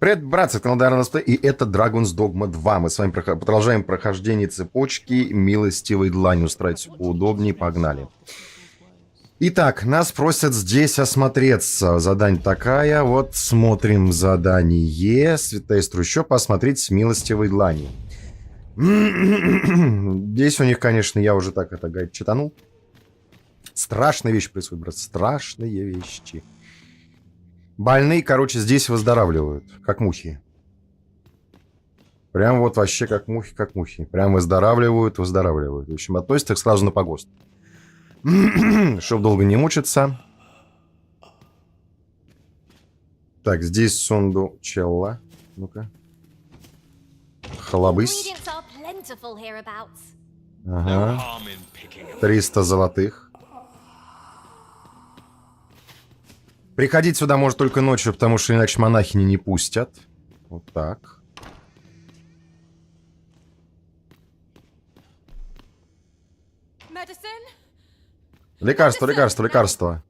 Привет, братцы, канал DarenLetsPlay, и это Dogma 2. Мы с вами продолжаем прохождение цепочки Милостивой длани. Устраивайтесь поудобнее, погнали. Итак, нас просят здесь осмотреться. Задание такая, вот смотрим задание. Святая из трущоб, посмотреть с Милостивой длани. Здесь у них, конечно, я уже так это гайд читанул. Страшные вещи происходят, брат, страшные вещи. Больные, короче, здесь выздоравливают, как мухи. Прям вот вообще как мухи, как мухи. Прям выздоравливают, выздоравливают. В общем, относятся их сразу на погост. Чтоб долго не мучиться. Так, здесь сундучелла. Ну-ка. Халабысь. Ага. 300 золотых. Приходить сюда может только ночью, потому что иначе монахини не пустят. Вот так. Лекарство, лекарство, лекарство.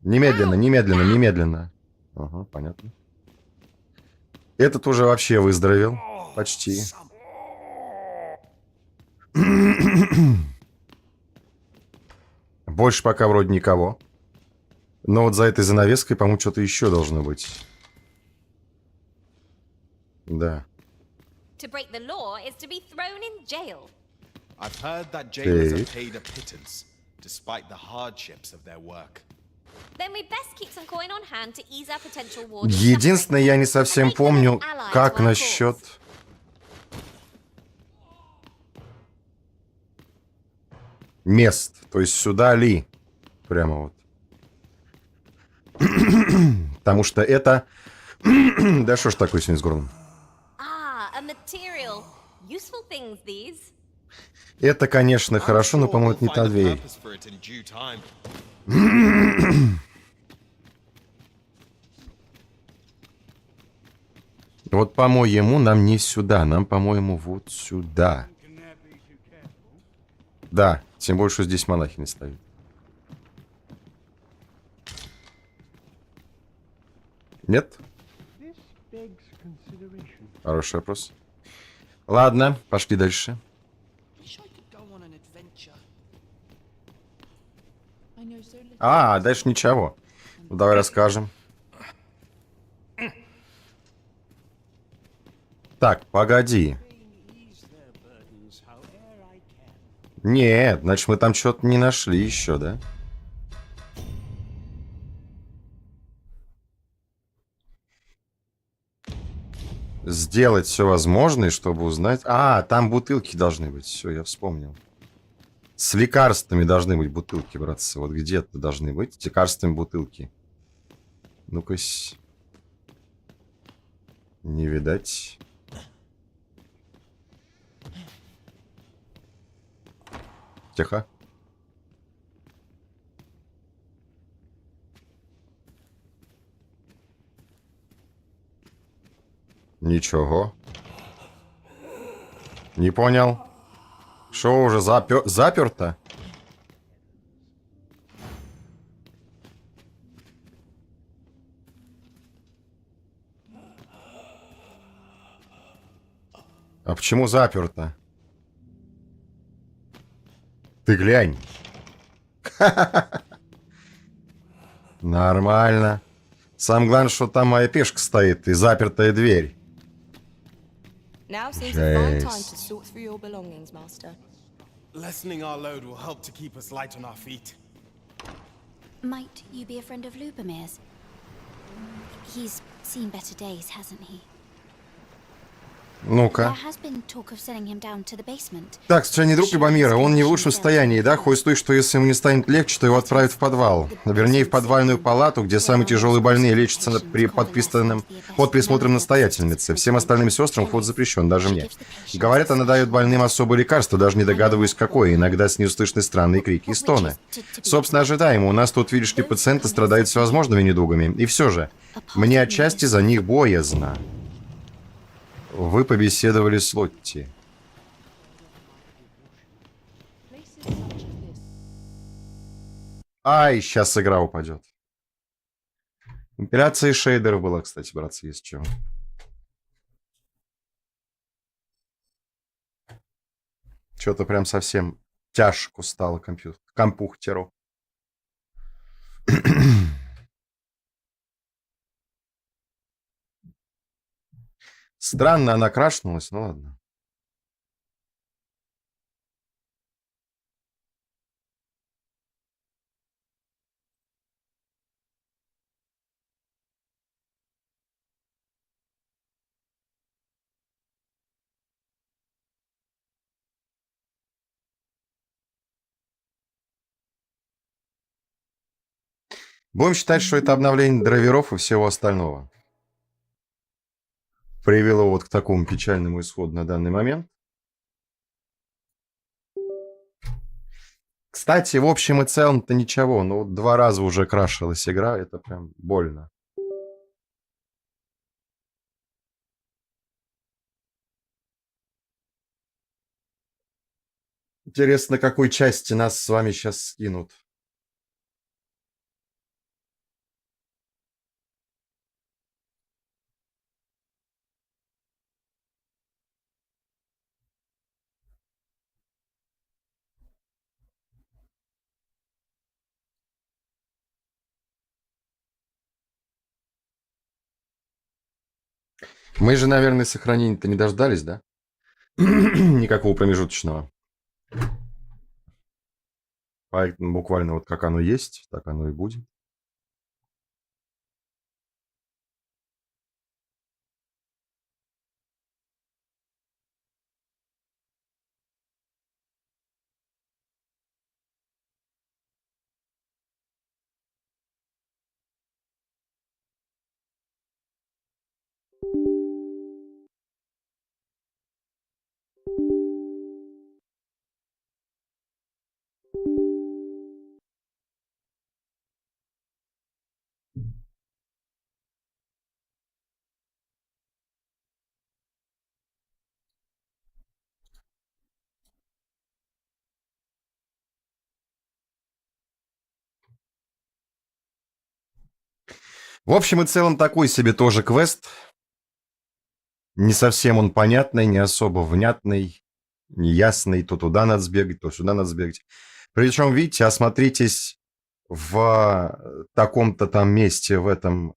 Немедленно, немедленно, немедленно. Ага, понятно. Этот уже вообще выздоровел. Почти. Больше пока вроде никого. Но вот за этой занавеской, по-моему, что-то еще должно быть. Да. Единственное, я не совсем помню, как насчет... мест. То есть сюда ли? Прямо вот. Потому что это... Да что ж такое сегодня с горлом? Это, конечно, хорошо, но, по-моему, это не та дверь. Вот, по-моему, нам не сюда. Нам, по-моему, вот сюда. Да, тем больше, что здесь монахи не стоят. Нет? Хороший вопрос. Ладно, пошли дальше. А, дальше ничего. Ну, давай расскажем. Так, погоди. Нет, значит, мы там что-то не нашли еще, да? Сделать все возможное, чтобы узнать... А, там бутылки должны быть. Все, я вспомнил. С лекарствами должны быть бутылки, братцы. Вот где-то должны быть с лекарствами бутылки. Ну-ка. Не видать. Тихо. Ничего. Не понял. Что уже заперто? А почему заперто? Ты глянь. Нормально. Самое главное, что там моя пешка стоит и запертая дверь. Жесть. Might you be a friend of Lubomir's? He's seen better days, hasn't he? Ну-ка. There has been talk of sending him down to the basement. Так, случайно не друг Любомира, он не в лучшем состоянии, да? Хоть стоит, что если ему не станет легче, то его отправят в подвал. Вернее, в подвальную палату, где самые тяжелые больные лечатся под присмотром настоятельницы. Всем остальным сестрам вход запрещен, даже мне. Говорят, она дает больным особое лекарство, даже не догадываюсь, какое. Иногда с ней услышны странные крики и стоны. Собственно, ожидаемо. У нас тут, видишь ли, пациенты страдают всевозможными недугами. И все же, мне отчасти за них боязно. Вы побеседовали с Лотти. Ай, сейчас игра упадет. Компиляция шейдеров была, кстати, братцы, есть чего. Что-то прям совсем тяжко стало компьютеру. Странно она крашнулась, ну ладно. Будем считать, что это обновление драйверов и всего остального привело вот к такому печальному исходу на данный момент. Кстати, в общем и целом-то ничего. Но вот 2 раза уже крашилась игра. Это прям больно. Интересно, какой части нас с вами сейчас скинут. Мы же, наверное, сохранения-то не дождались, да? Никакого промежуточного. Поэтому буквально вот как оно есть, так оно и будет. В общем и целом, такой себе тоже квест. Не совсем он понятный, не особо внятный, неясный. То туда надо сбегать, то сюда надо сбегать. Причем, видите, осмотритесь в таком-то там месте, в этом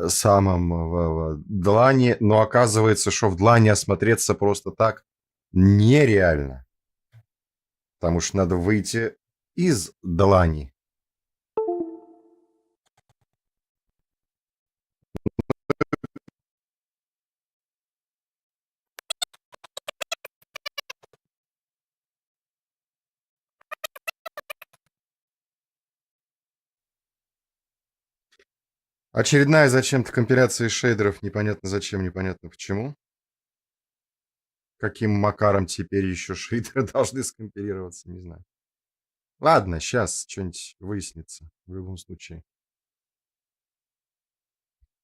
самом в длани, но оказывается, что в длани осмотреться просто так нереально. Потому что надо выйти из длани. Очередная зачем-то компиляция шейдеров. Непонятно зачем, непонятно почему. Каким макаром теперь еще шейдеры должны скомпилироваться, не знаю. Ладно, сейчас что-нибудь выяснится в любом случае.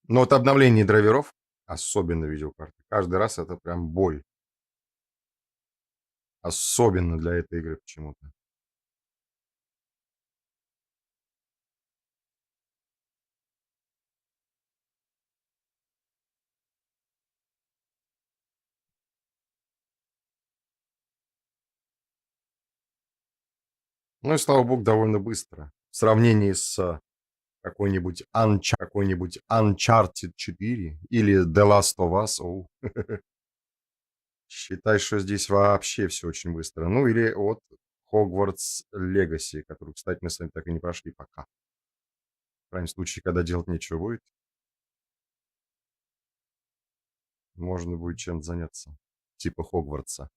Но вот обновление драйверов, особенно видеокарты, каждый раз это прям боль. Особенно для этой игры почему-то. Ну и слава богу, довольно быстро. В сравнении с какой-нибудь Uncharted 4 или The Last of Us. Оу. Считай, что здесь вообще все очень быстро. Ну или вот Hogwarts Legacy, который, кстати, мы с вами так и не прошли пока. В крайнем случае, когда делать нечего будет, можно будет чем-то заняться. Типа Хогвартса.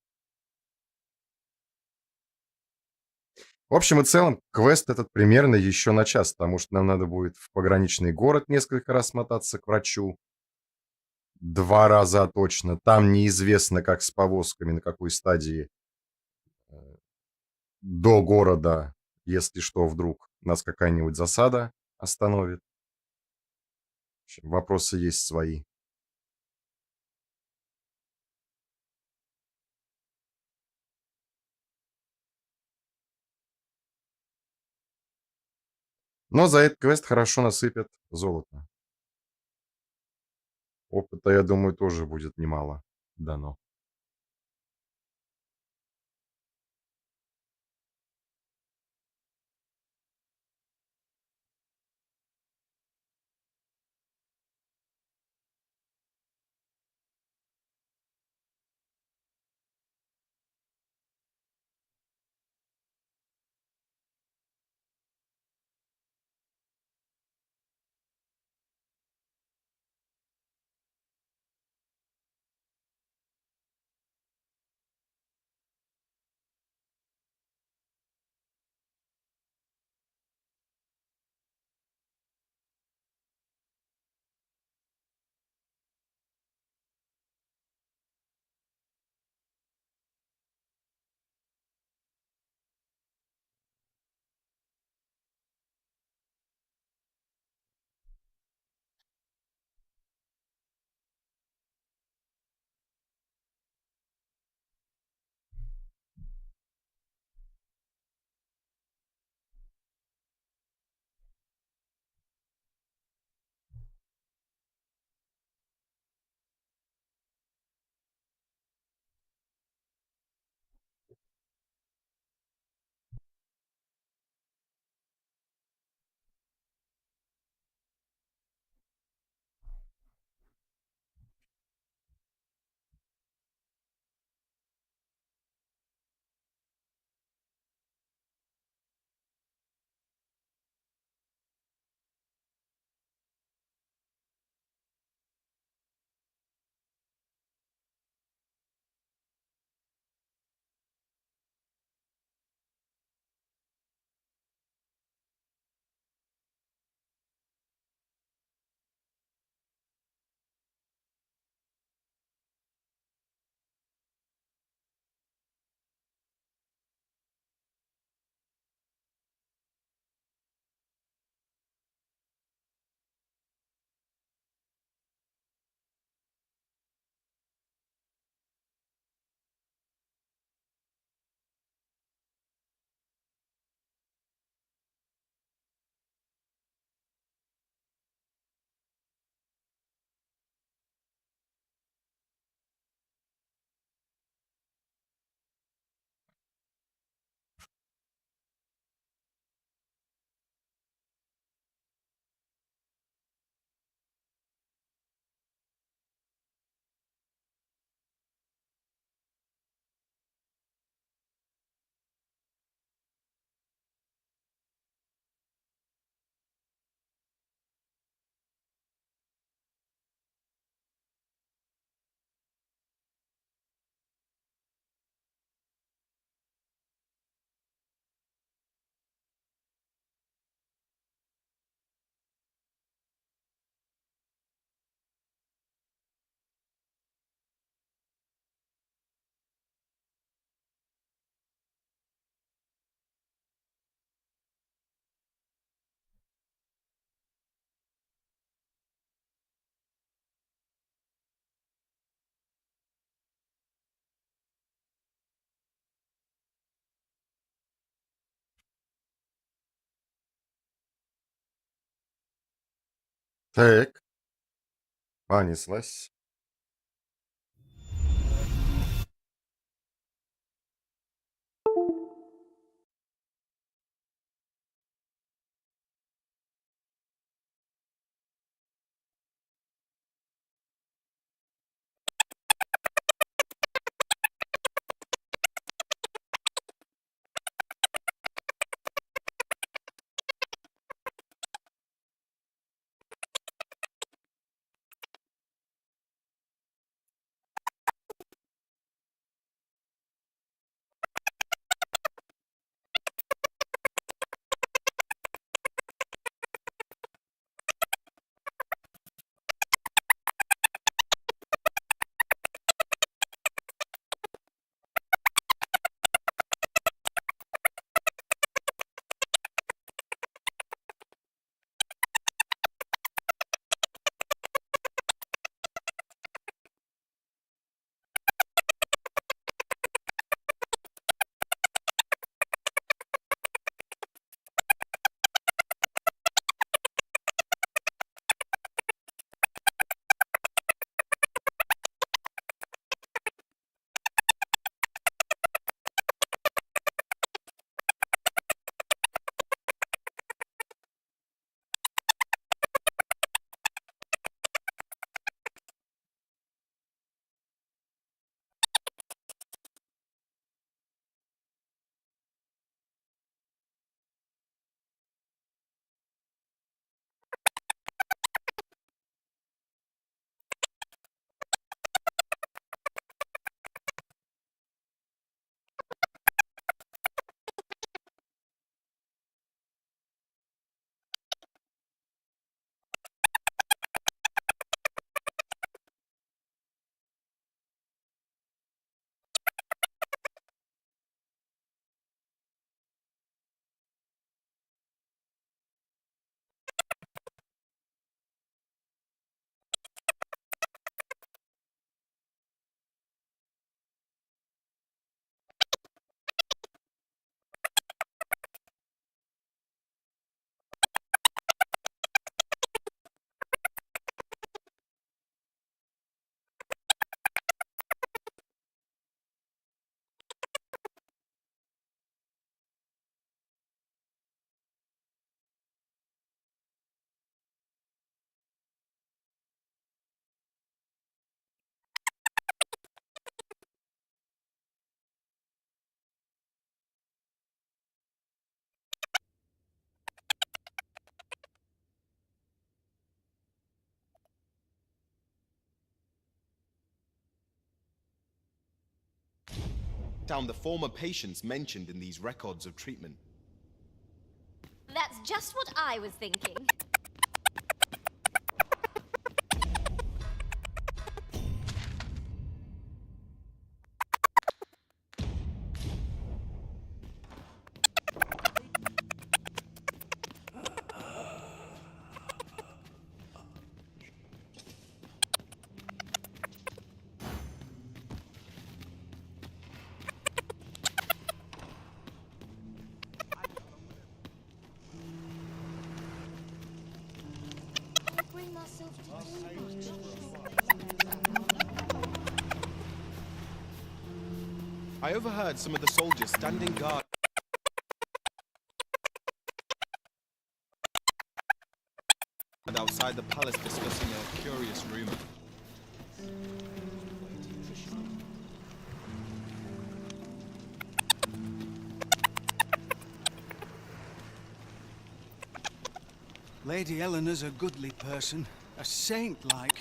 В общем и целом, квест этот примерно еще на час, потому что нам надо будет в пограничный город несколько раз мотаться к врачу. 2 раза точно. Там неизвестно, как с повозками, на какой стадии э, до города, если что, вдруг нас какая-нибудь засада остановит. В общем, вопросы есть свои. Но за этот квест хорошо насыпят золото. Опыта, я думаю, тоже будет немало дано. Так, понеслась. Down the former patients mentioned in these records of treatment. That's just what I was thinking. I overheard some of the soldiers standing guard outside the palace discussing a curious rumor. Lady Eleanor's a goodly person, a saint-like.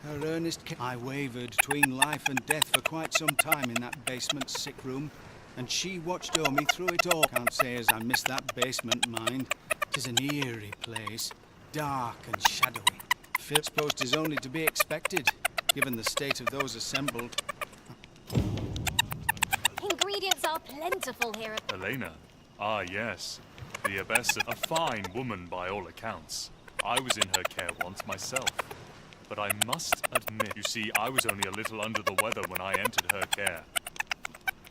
Her earnest I wavered between life and death for quite some time in that basement sick room, and she watched o'er me through it all. Can't say as I miss that basement, mind. 'Tis an eerie place, dark and shadowy. Fear suppose 'tis only to be expected, given the state of those assembled. Ingredients are plentiful here at... Elena? Ah, yes. The abbess, a fine woman by all accounts. I was in her care once myself. But I must admit, you see, I was only a little under the weather when I entered her care.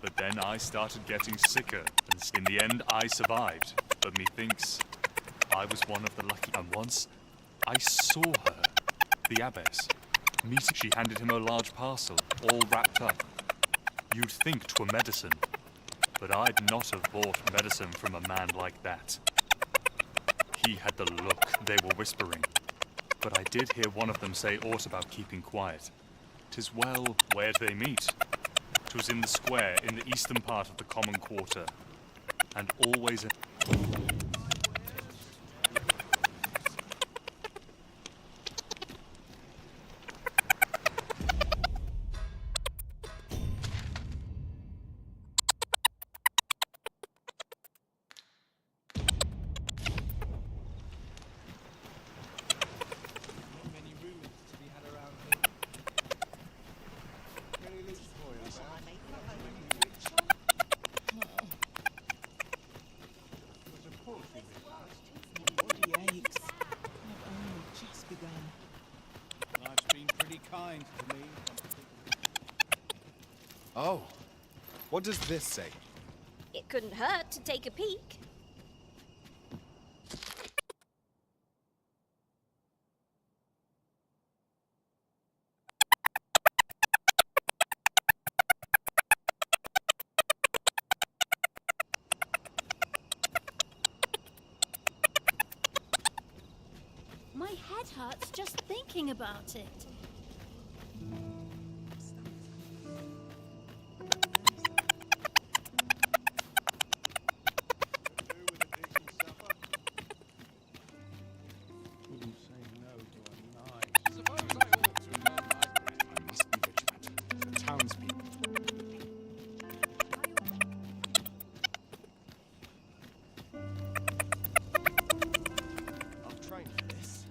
But then I started getting sicker, and in the end I survived. But methinks I was one of the lucky... And once I saw her, the abbess, meeting. She handed him a large parcel, all wrapped up. You'd think 'twere medicine, but I'd not have bought medicine from a man like that. He had the look. They were whispering, but I did hear one of them say aught about keeping quiet. 'Tis well, where'd they meet? 'Twas in the square, in the eastern part of the common quarter, and always a... Life's been pretty kind to me. Oh, what does this say? It couldn't hurt to take a peek. My head hurts just thinking about it. I must be vigilant. The townspeople. I'll try this.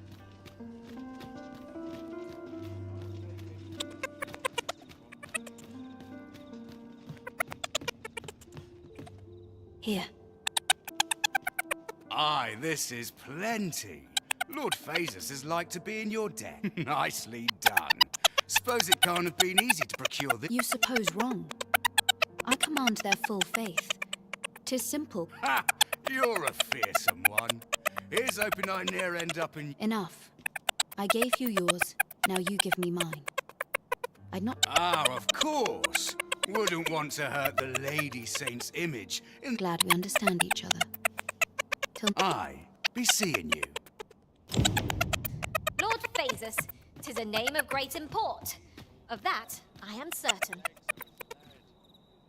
Here. Aye, this is plenty. Lord Phasus is like to be in your debt. Nicely done. Suppose it can't have been easy to procure this. You suppose wrong. I command their full faith. 'Tis simple. Ha! You're a fearsome one. Here's hoping I ne'er end up in... Enough. I gave you yours, now you give me mine. I'd not... Ah, of course. Wouldn't want to hurt the Lady Saint's image in... Glad we understand each other. Till... Aye, be seeing you. Lord Phasus, 'tis a name of great import. Of that, I am certain.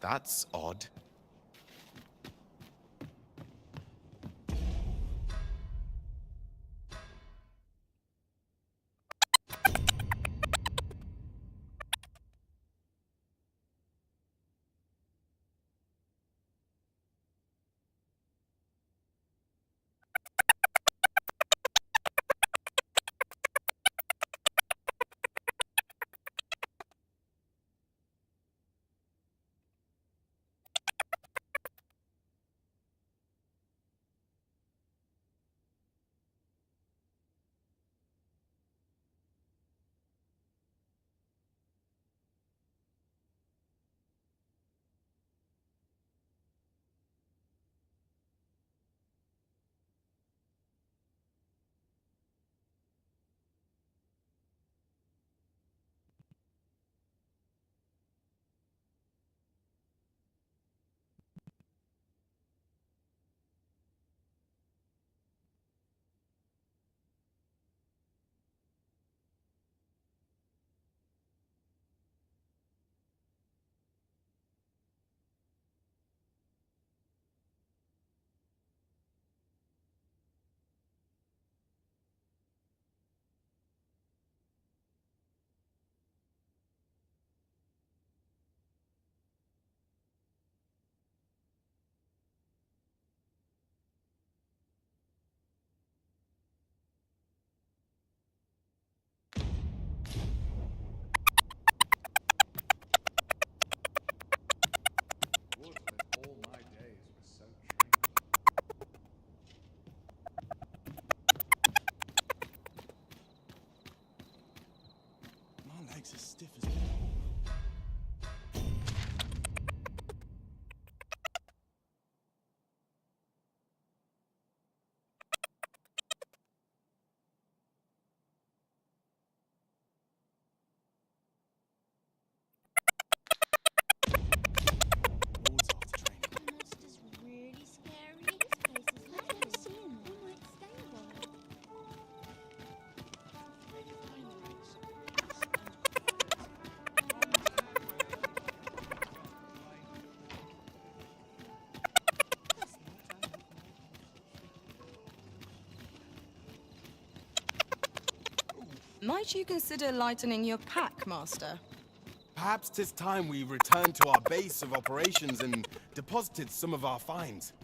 That's odd. Might you consider lightening your pack, Master? Perhaps 'tis time we returned to our base of operations and deposited some of our finds.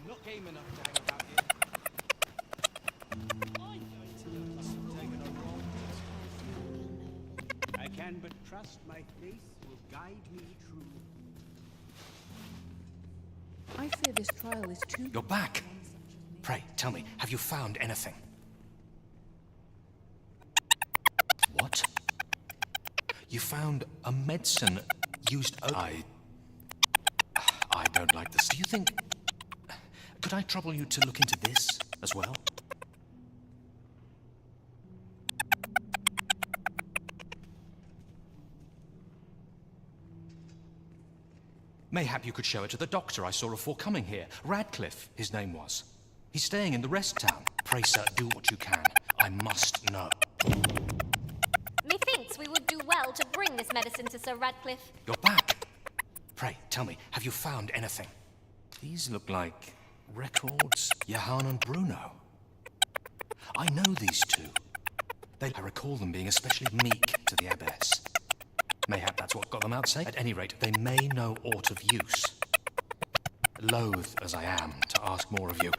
Not game enough to hang about here. I can but trust my faith will guide me true. I fear this trial is too... You're back. Pray, tell me, have you found anything? What? You found a medicine used... I don't like this. Do you think... Could I trouble you to look into this as well? Mayhap you could show it to the doctor I saw before coming here. Radcliffe, his name was. He's staying in the rest town. Pray, sir, do what you can. I must know. Methinks we would do well to bring this medicine to Sir Radcliffe. You're back. Pray, tell me, have you found anything? These look like records. Johann and Bruno. I know these two. I recall them being especially meek to the abbess. Mayhap that's what got them out safe. At any rate, they may know aught of use. Loath as I am to ask more of you.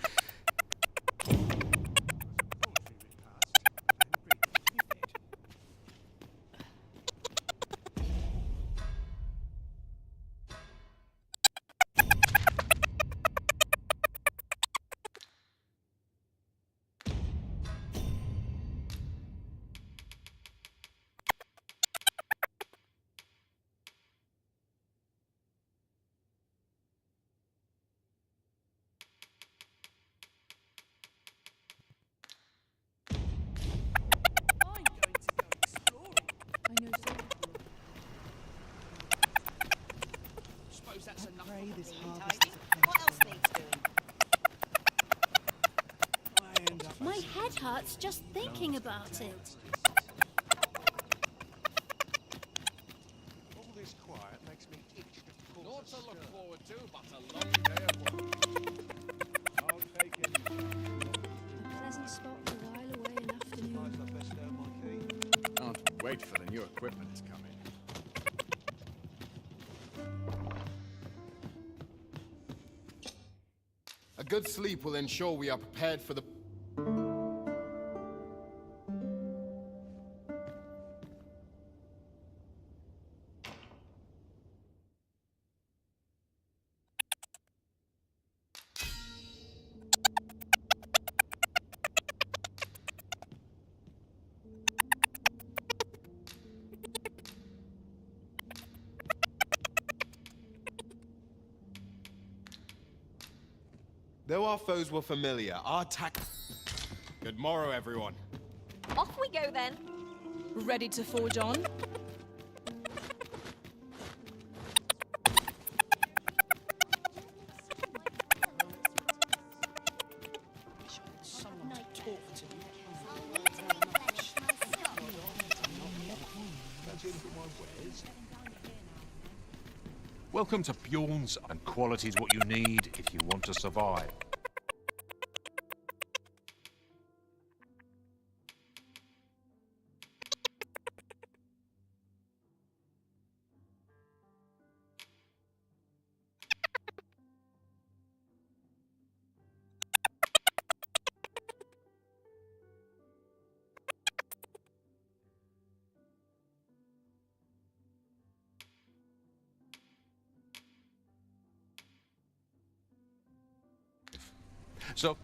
What else needs doing? My head hurts just thinking about it. All this quiet makes me itch to Not to look forward to, but a long day of work. I'll take it. A pleasant spot to while away an afternoon. The best out my key. Can't wait for the new equipment to come in. A good sleep will ensure we are prepared for the... Though our foes were familiar, our attack... Good morrow, everyone. Off we go then. Ready to forge on? Welcome to Bjorn's, and quality's what you need if you want to survive. So,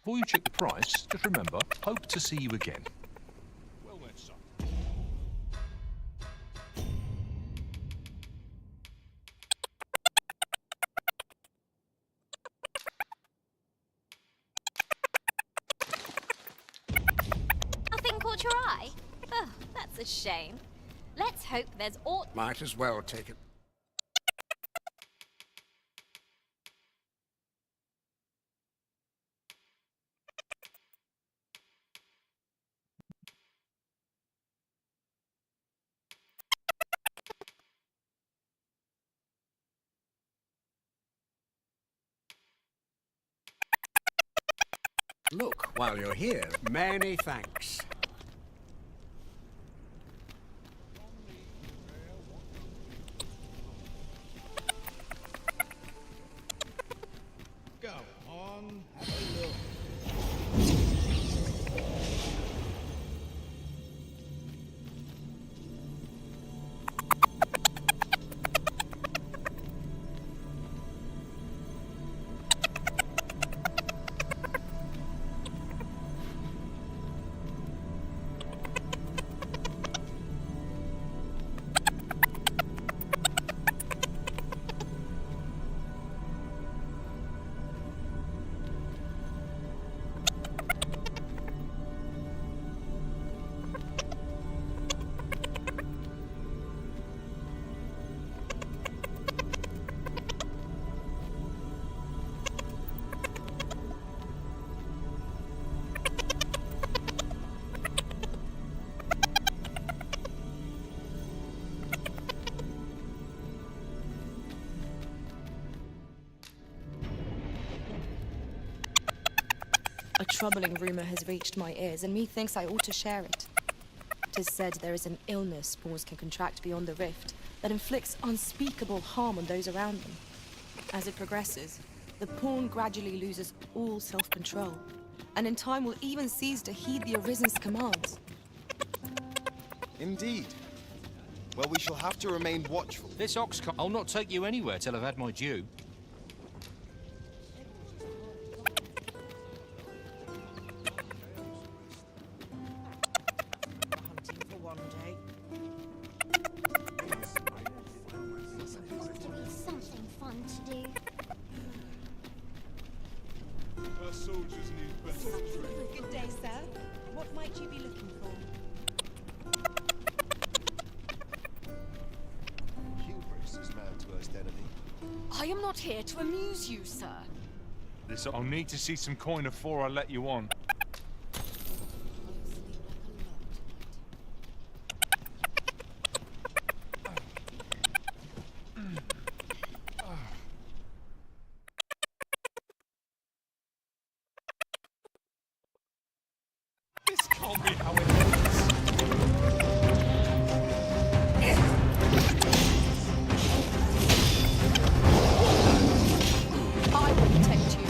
Before you check the price, just remember, hope to see you again. Well then, son. Nothing caught your eye? Oh, that's a shame. Let's hope there's aught. Might as well take it. Look, while you're here, many thanks. Go on, have a look. A troubling rumor has reached my ears, and methinks I ought to share it. 'Tis said there is an illness pawns can contract beyond the rift that inflicts unspeakable harm on those around them. As it progresses, the pawn gradually loses all self-control, and in time will even cease to heed the Arisen's commands. Indeed. Well, we shall have to remain watchful. This ox I'll not take you anywhere till I've had my due. Hunting for one day. Supposed to be something fun to do. Our soldiers need better training. Good day, sir. What might you be looking for? Hubris is man's worst enemy. I am not here to amuse you, sir. I'll need to see some coin before I let you on. This can't be how it ends. I will protect you.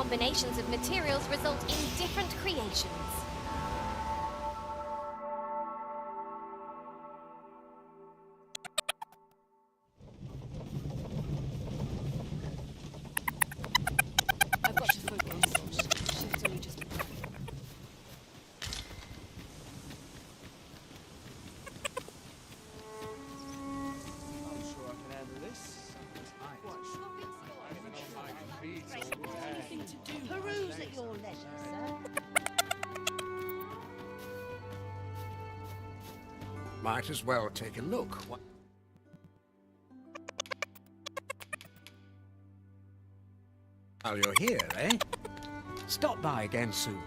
combinations of materials result in different creations. I've got to focus. Shift's only just begun. I'm sure I can handle this. Peruse at your leisure, sir. Might as well take a look. While you're here, eh? Stop by again soon.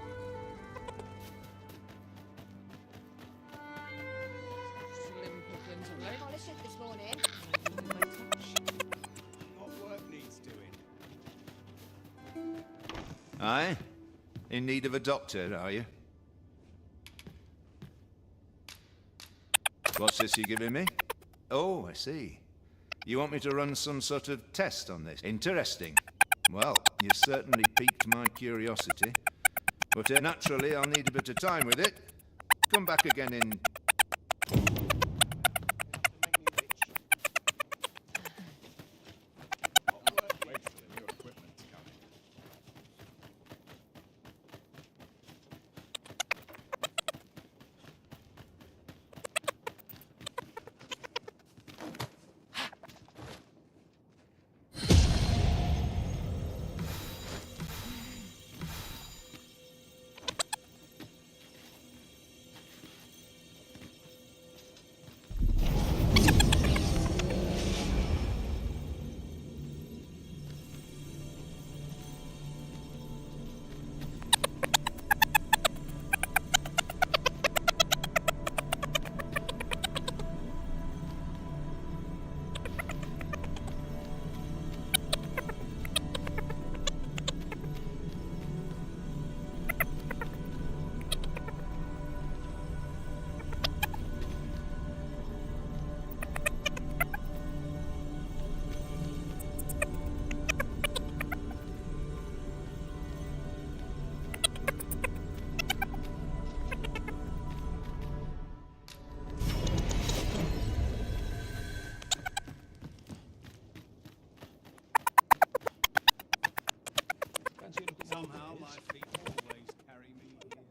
Polish it this morning. What work needs doing? Aye? In need of a doctor, are you? What's this you're giving me? Oh, I see. You want me to run some sort of test on this? Interesting. Well, you certainly piqued my curiosity. But naturally, I'll need a bit of time with it. Come back again in... Somehow my feet always carry me here.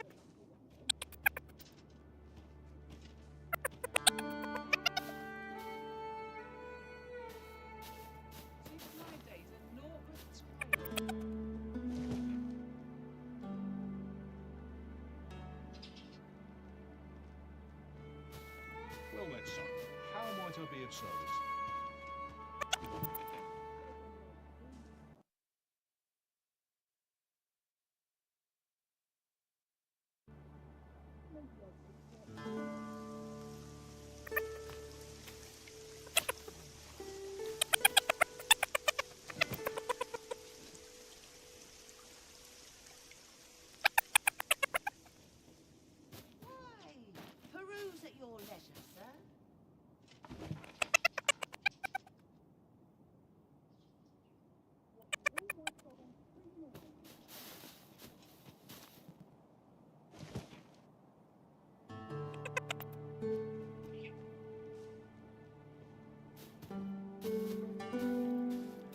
Well met, son. How might I be of service? Why? Peruse at your leisure, sir.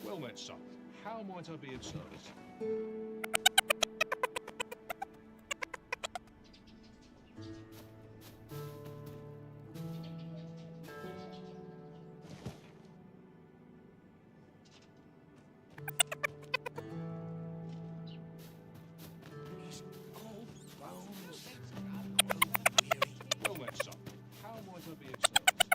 Well met, son. How might I be of service? Well met, son. How might I be of service?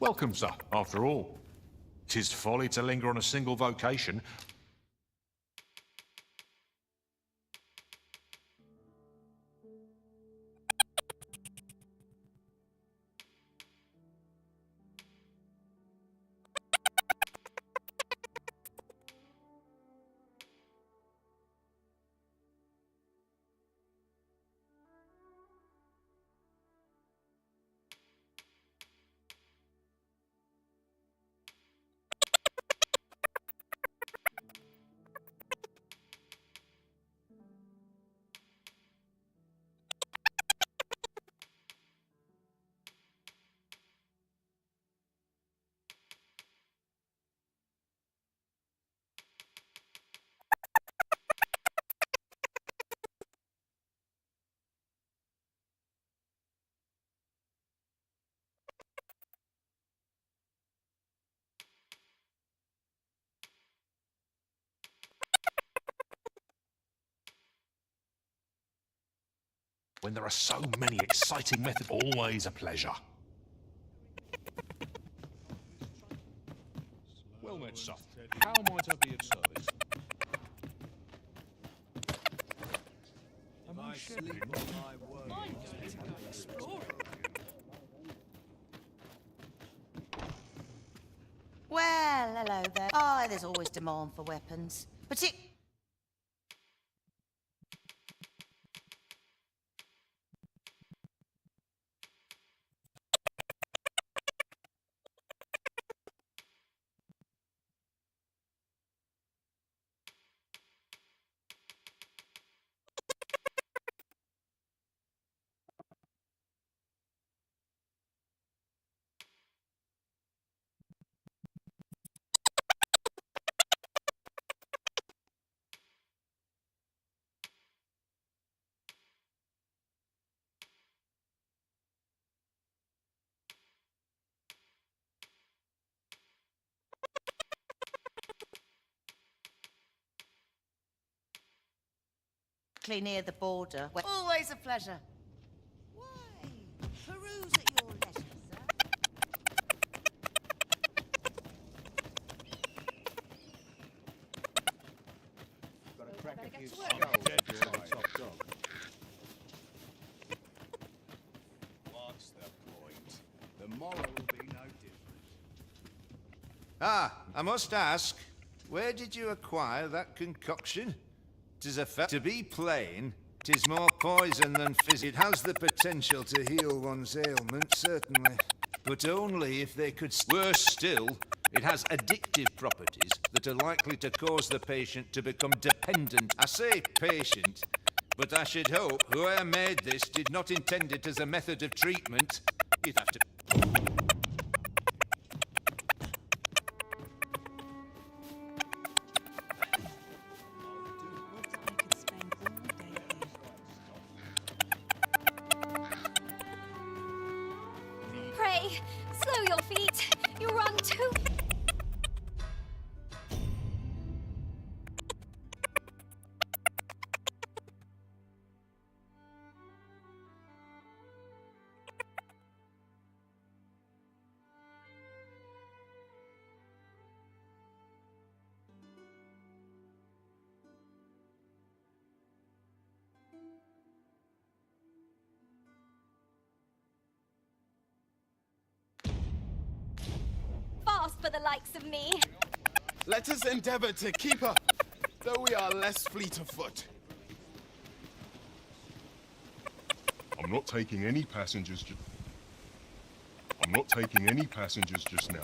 Welcome, sir. After all, 'tis folly to linger on a single vocation. when there are so many exciting methods. Always a pleasure. Well met, sir. How might I be of service? I sleep on my word. Well, hello there. Oh, there's always demand for weapons. Near the border. Always a pleasure. Why? Peruse at your leisure, sir. Got a crack at you. I'm dead to the top dog. What's the point? The moral will be no different. Ah, I must ask, where did you acquire that concoction? 'Tis a fact. To be plain, 'tis more poison than fizz. It has the potential to heal one's ailment, certainly. But only if they could... Worse still, it has addictive properties that are likely to cause the patient to become dependent. I say patient, but I should hope whoever made this did not intend it as a method of treatment. You'd have to... Pray, slow your feet. You run too... fast for the likes of me. Let us endeavor to keep up, though we are less fleet of foot. I'm not taking any passengers just now.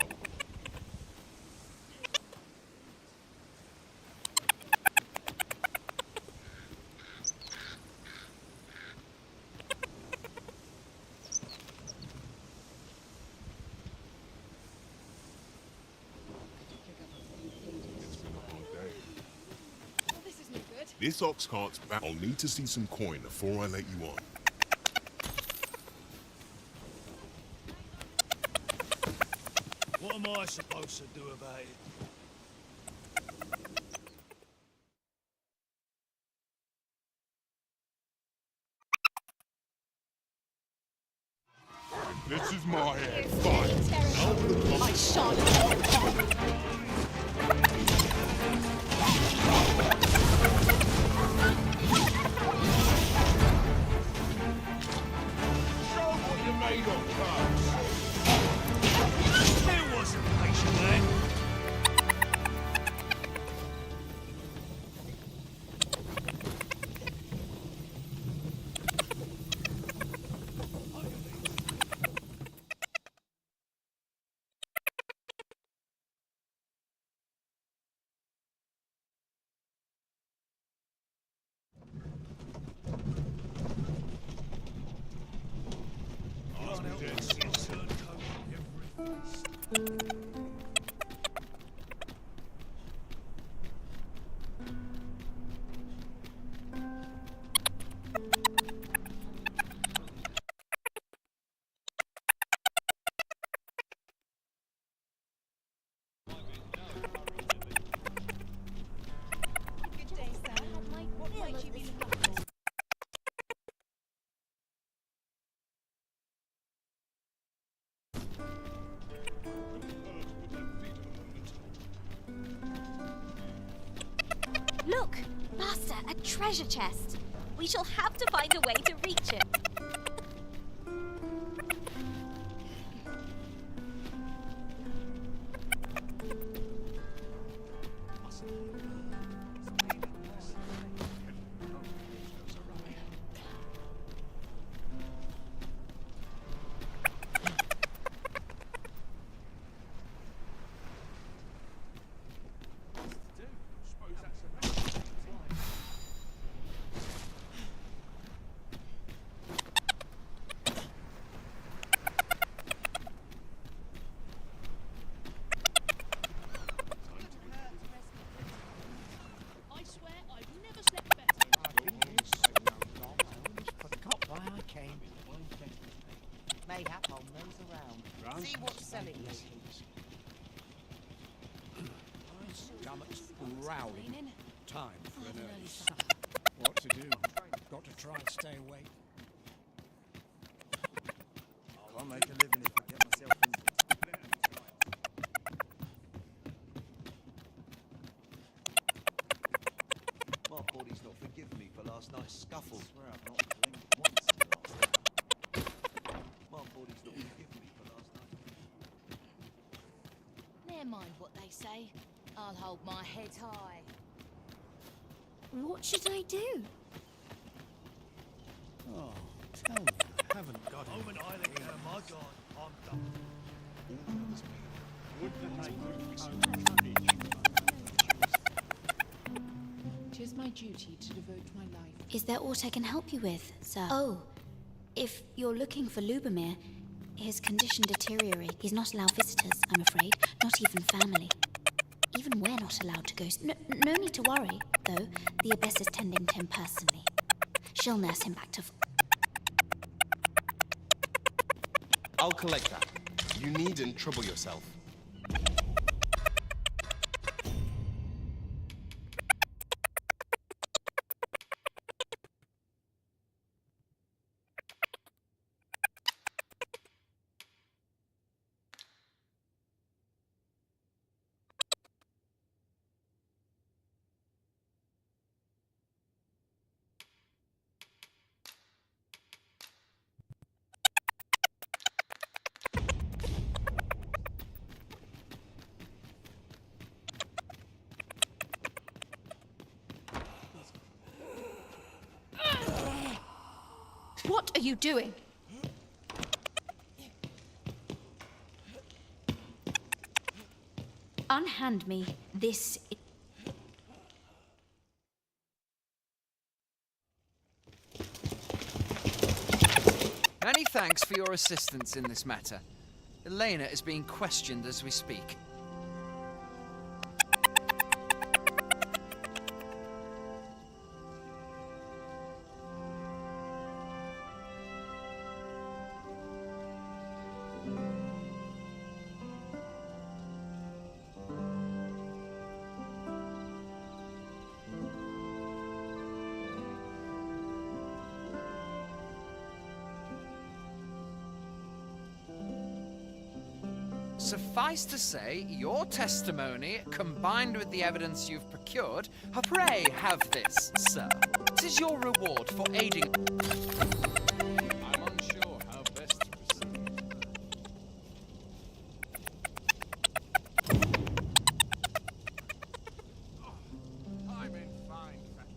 This ox cart's back. I'll need to see some coin before I let you on. What am I supposed to do about it? This is my head. Fight. I shan't. Show what you're made of, cuz. There wasn't patient there. A treasure chest. We shall have to find a way to reach it. Mayhap I'll nose around. See what's selling lately. Stomach's growling. Time for an early supper. What to do? Got to try and stay awake. I'll make a living if I get myself in. My body's not forgiven me for last night's scuffle. I swear I've not blinked once in the last night. My body's not forgiven me for last night. Never mind what they say. I'll hold my head high. What should I do? Oh, tell me I haven't got Oh, an island here, my God, I'm done. Would that they could 'Tis my duty to devote my life. Is there aught I can help you with, sir? Oh, if you're looking for Lubomir, his condition deteriorates. He's not allowed visitors, I'm afraid, not even family. Even we're not allowed to go. No need to worry, though. The Abyss is tending to him personally. She'll nurse him back to... I'll collect that. You needn't trouble yourself. What are you doing? Unhand me this... Many thanks for your assistance in this matter. Elena is being questioned as we speak. Suffice to say, your testimony, combined with the evidence you've procured, pray have this, sir. This is your reward for aiding... I'm unsure how best to proceed. I'm in fine fact.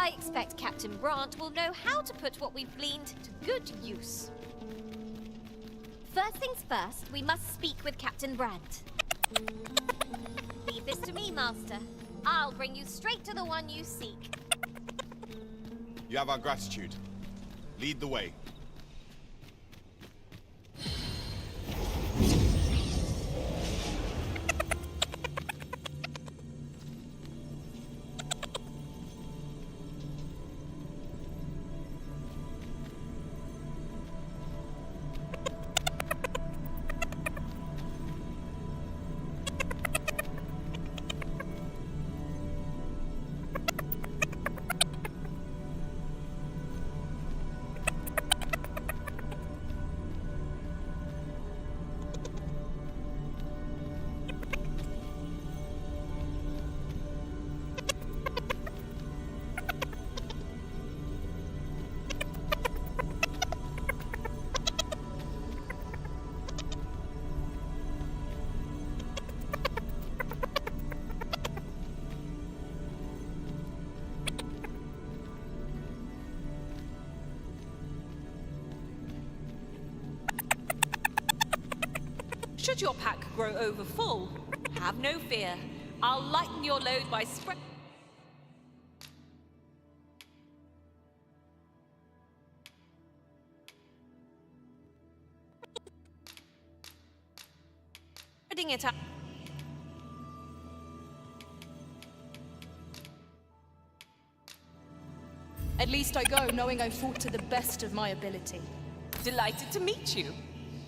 I expect Captain Brandt will know how to put what we've gleaned to good use. First things first, we must speak with Captain Brandt. Leave this to me, Master. I'll bring you straight to the one you seek. You have our gratitude. Lead the way. Should your pack grow over full, have no fear. I'll lighten your load by spreading it out. At least I go knowing I fought to the best of my ability. Delighted to meet you,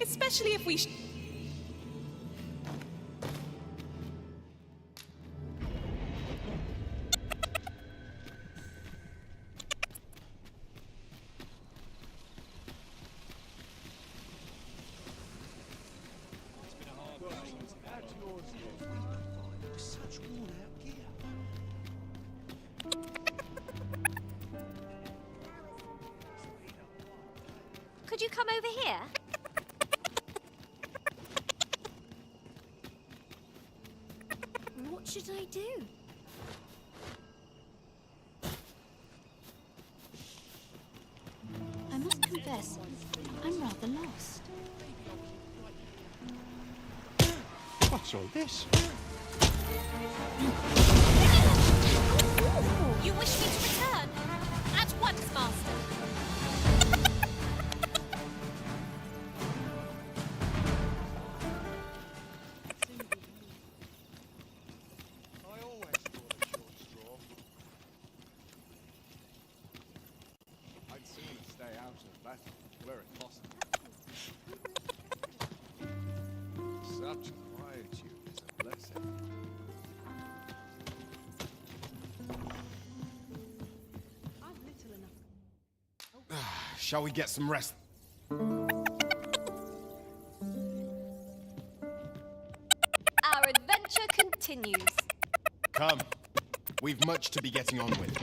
especially if we Could you come over here? What should I do? I must confess, I'm rather lost. What's all this? You wish me to return? At once, Master. Such quietude is a blessing. Shall we get some rest? Our adventure continues. Come. We've much to be getting on with.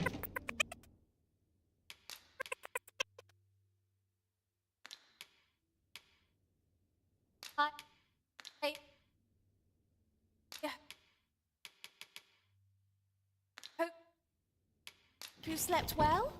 You slept well?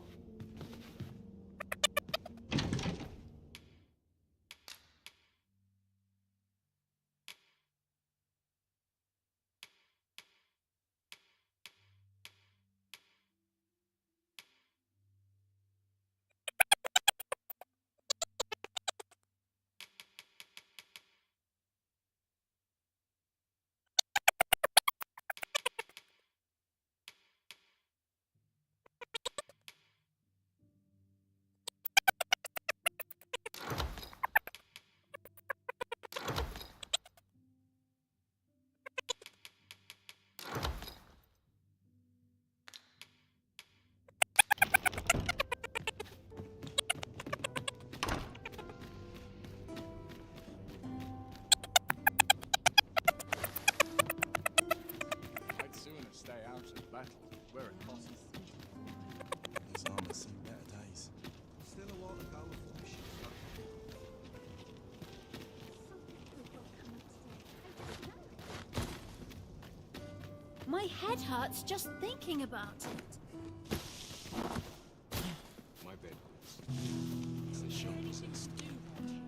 My head hurts just thinking about it.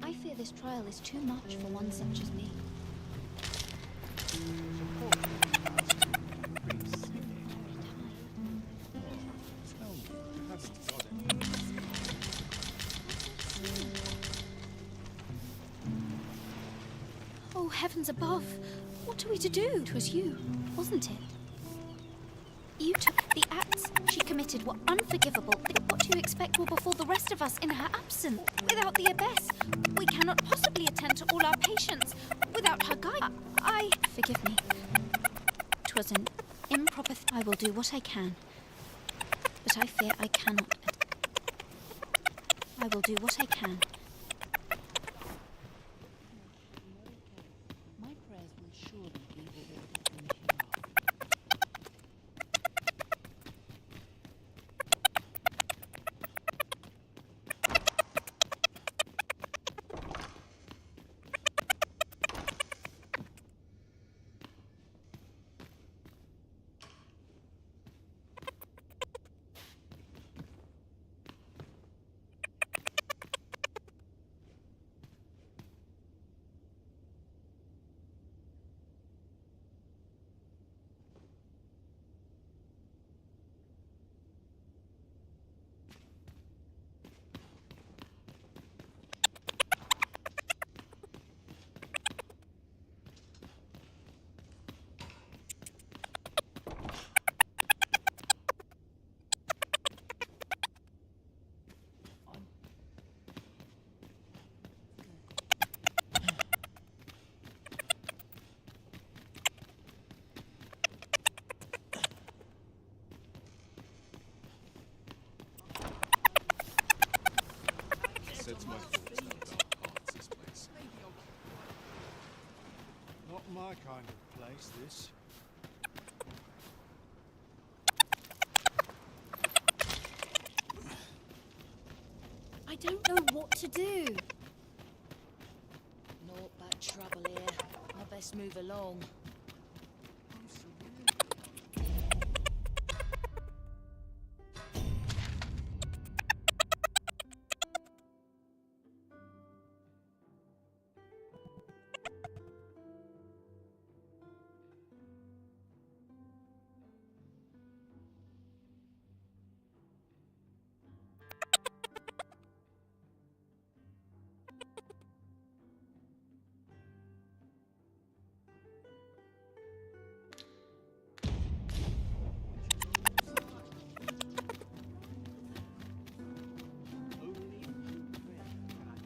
I fear this trial is too much for one such as me. Oh, heavens above! What are we to do? It was you, wasn't it? You took the acts she committed were unforgivable. What do you expect will befall the rest of us in her absence? Without the abbess, we cannot possibly attend to all our patients. Without her guide, forgive me. 'Twas an improper. I will do what I can, but I fear I cannot. I will do what I can. My prayers will surely be rewarded from hereafter. Sets my thoughts in dark parts, this place. Not my kind of place, this. I don't know what to do. Naught but trouble here. I best move along.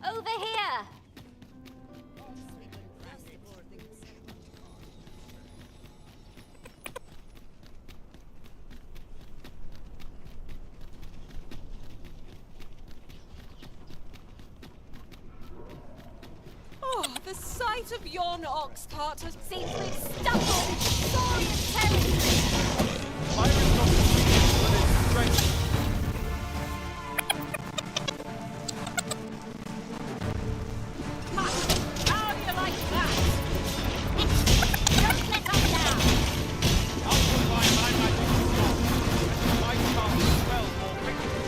Over here! Oh, the sight of yon ox cart has seems we've stumbled into glorious territory. Byron's not weak, but it's strength. How do you like that? Don't let us down! I'll combine my magic with yours, and my chance to spell more quickly.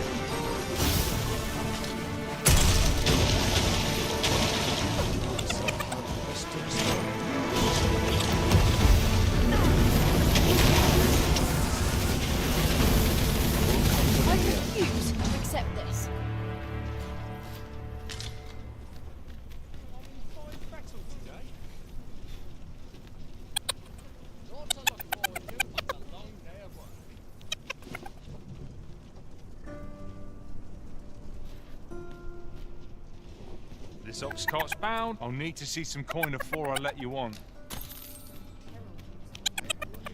I refuse to accept this. Not to look forward to, but a long day of work. This ox cart's bound. I'll need to see some coin before I let you on.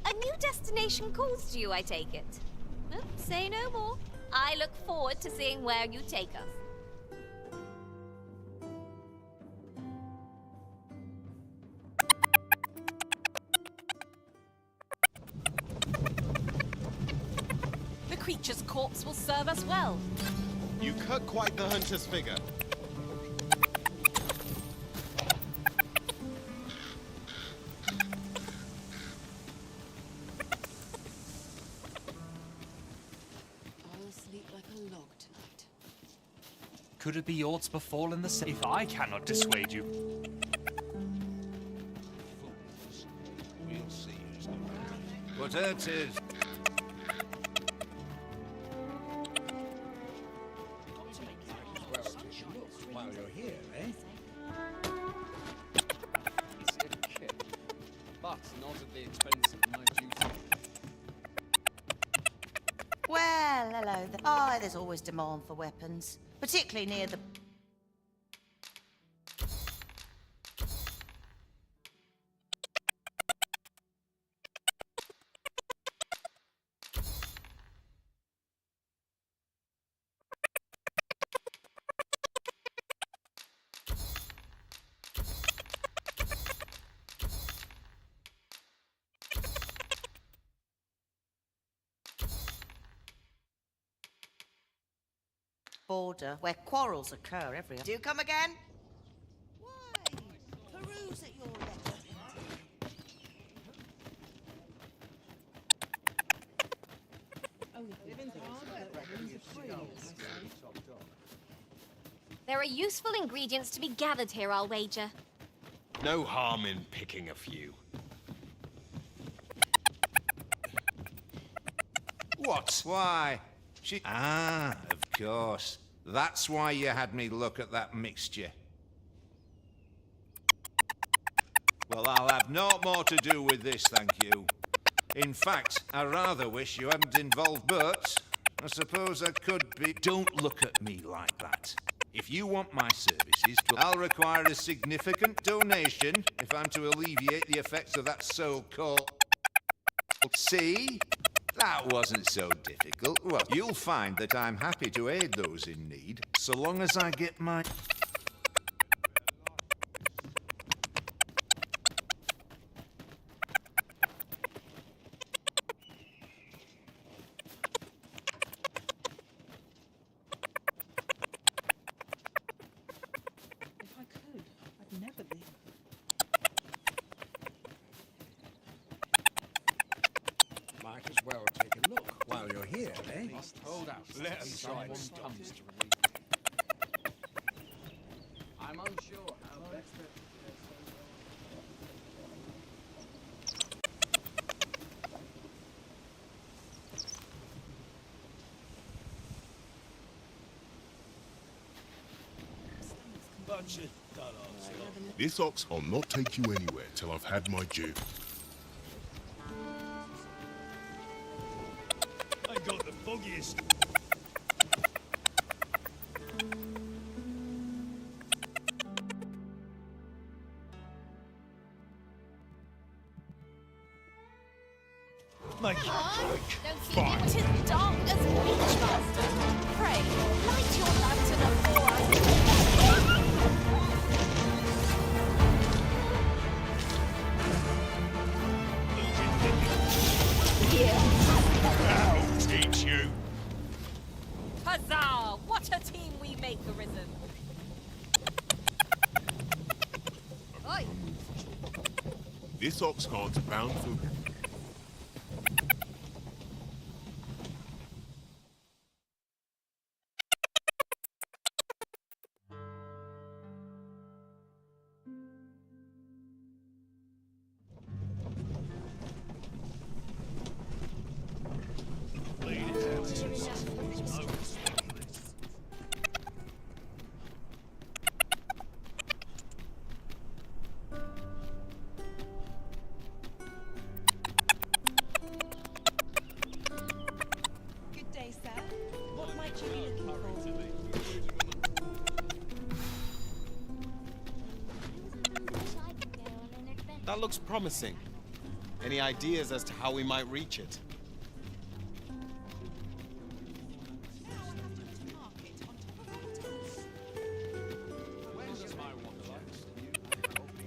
A new destination calls to you, I take it. Well, say no more. I look forward to seeing where you take us. The creature's corpse will serve us well. You cut quite the hunter's figure. I'll sleep like a log tonight. Could it be aught befallen the same? If I cannot dissuade you. We'll see who's the man. Whatever it is. Well, take a look while you're here, eh? But not at the expense of my duty. Well, hello there. Oh, there's always demand for weapons, particularly near the... border, where quarrels occur everywhere. Do you come again? Why? Peruse at your letter. There are useful ingredients to be gathered here, I'll wager. No harm in picking a few. What? Why? Ah, of course. That's why you had me look at that mixture. Well, I'll have no more to do with this, thank you. In fact, I rather wish you hadn't involved, but I suppose I could be... Don't look at me like that. If you want my services, I'll require a significant donation if I'm to alleviate the effects of that so-called... See? That wasn't so difficult. Well, you'll find that I'm happy to aid those in need, so long as I get my... If I could, I'd never leave. Might as well take a look while you're here, eh? Hold out. Let 'em try and Someone stop comes you. to relieve me. I'm unsure how best to... This ox will not take you anywhere till I've had my due. I got the foggiest. Make it Don't see me. It is dark as Beachmaster. Pray, light your lantern before us. I'll teach you. Huzzah! What a team we make, Arisen. Oi! This ox cart's bound for... Good day, sir. What might you be looking for? That looks promising. Any ideas as to how we might reach it?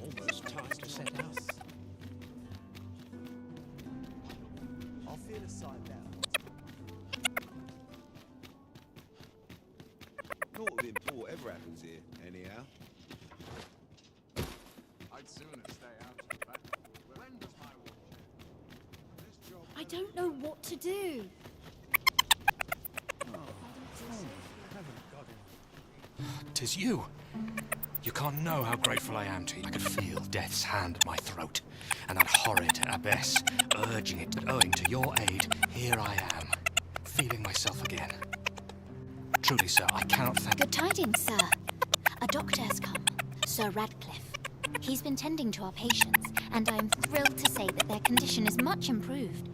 almost time to set out. I'll feel a side down. Naught of import whatever happens here, anyhow. I'd sooner stay out of the back. When does my watch? I don't know what to do. 'tis you. You can't know how grateful I am to you. I could feel death's hand at my throat, and that horrid abbess urging it. But owing to your aid, here I am, feeling myself again. Truly, sir, I cannot thank... Good tidings, sir. A doctor has come, Sir Radcliffe. He's been tending to our patients, and I am thrilled to say that their condition is much improved.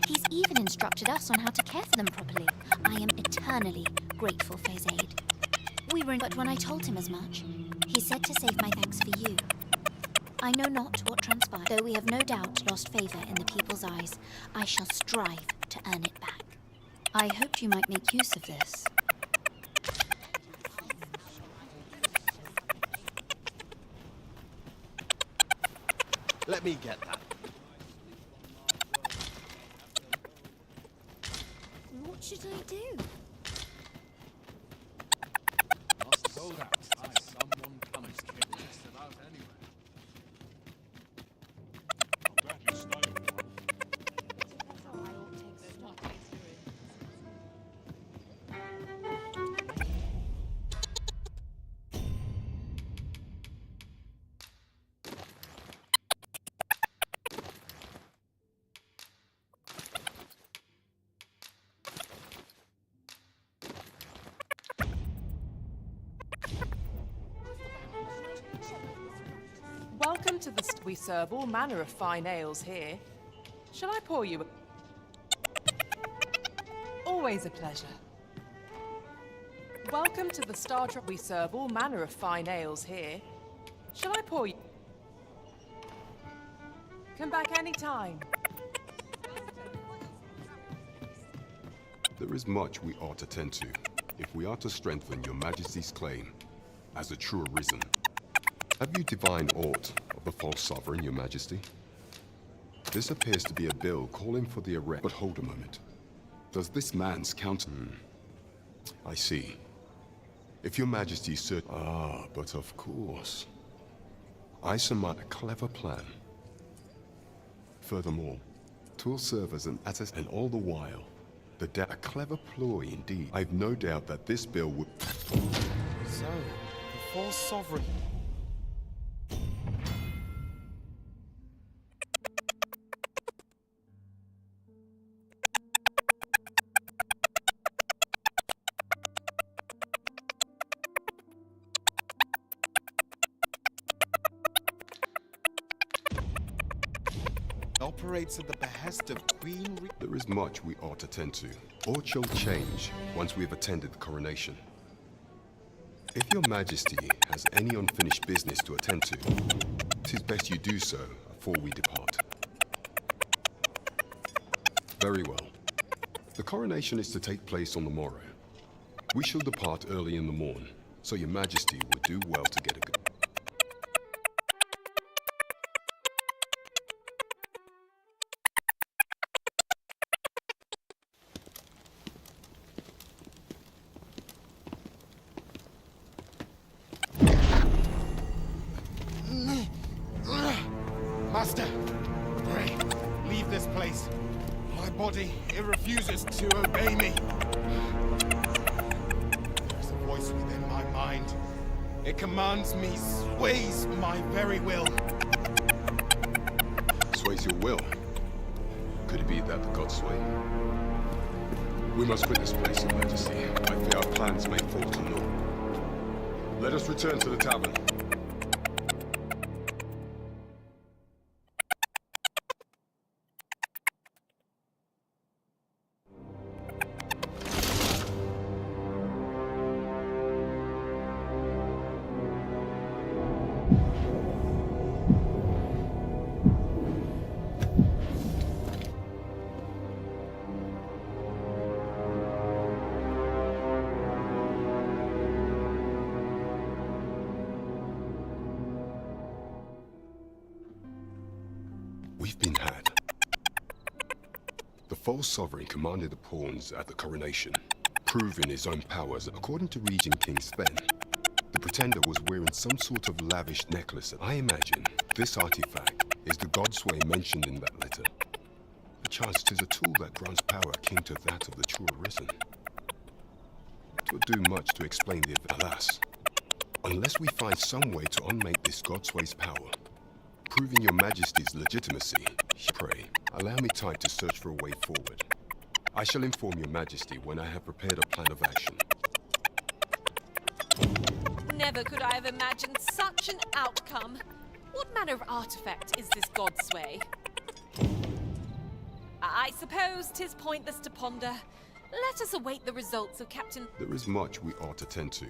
He's even instructed us on how to care for them properly. I am eternally grateful for his aid. We were in, but when I told him as much, he said to save my thanks for you. I know not what transpired, though we have no doubt lost favour in the people's eyes. I shall strive to earn it back. I hoped you might make use of this. Let me get that. What should I do? Must go that. Someone comes just about anywhere. I'm glad you stayed. Welcome to the we serve all manner of fine ales here. Shall I pour you a... Always a pleasure. Welcome to the Star Trek. We serve all manner of fine ales here. Shall I pour you... Come back any time. There is much we ought to tend to, if we are to strengthen your Majesty's claim as a true arisen. Have you divined aught of the false sovereign, your Majesty? This appears to be a bill calling for the arrest. But hold a moment. Does this man's counter... I see. If your Majesty but of course. I surmise a clever plan. Furthermore, 'twill serve as an attest, and all the while, a clever ploy indeed. I've no doubt that this bill would... So, the false sovereign... operates at the behest of Queen... There is much we ought to tend to. Aught shall change once we have attended the coronation. If your Majesty has any unfinished business to attend to, 'tis best you do so before we depart. Very well. The coronation is to take place on the morrow. We shall depart early in the morn, so your Majesty would do well to get a good... Master, pray, leave this place. My body, it refuses to obey me. There's a voice within my mind. It commands me, sways my very will. Sways your will? Could it be that the gods sway? We must quit this place, Your Majesty. I fear our plans may fall to naught. Let us return to the tavern. We've been had. The false sovereign commanded the pawns at the coronation, proving his own powers. According to Regent King Sven, the pretender was wearing some sort of lavish necklace. I imagine this artifact is the godsway mentioned in that letter. Perchance 'tis a tool that grants power akin to that of the true arisen. 'Twould do much to explain the event. Alas, Unless we find some way to unmake this Godsway's power, proving your Majesty's legitimacy, pray, allow me time to search for a way forward. I shall inform your Majesty when I have prepared a plan of action. Never could I have imagined such an outcome. What manner of artifact is this Godsway? I suppose 'tis pointless to ponder. Let us await the results of Captain... There is much we ought to tend to.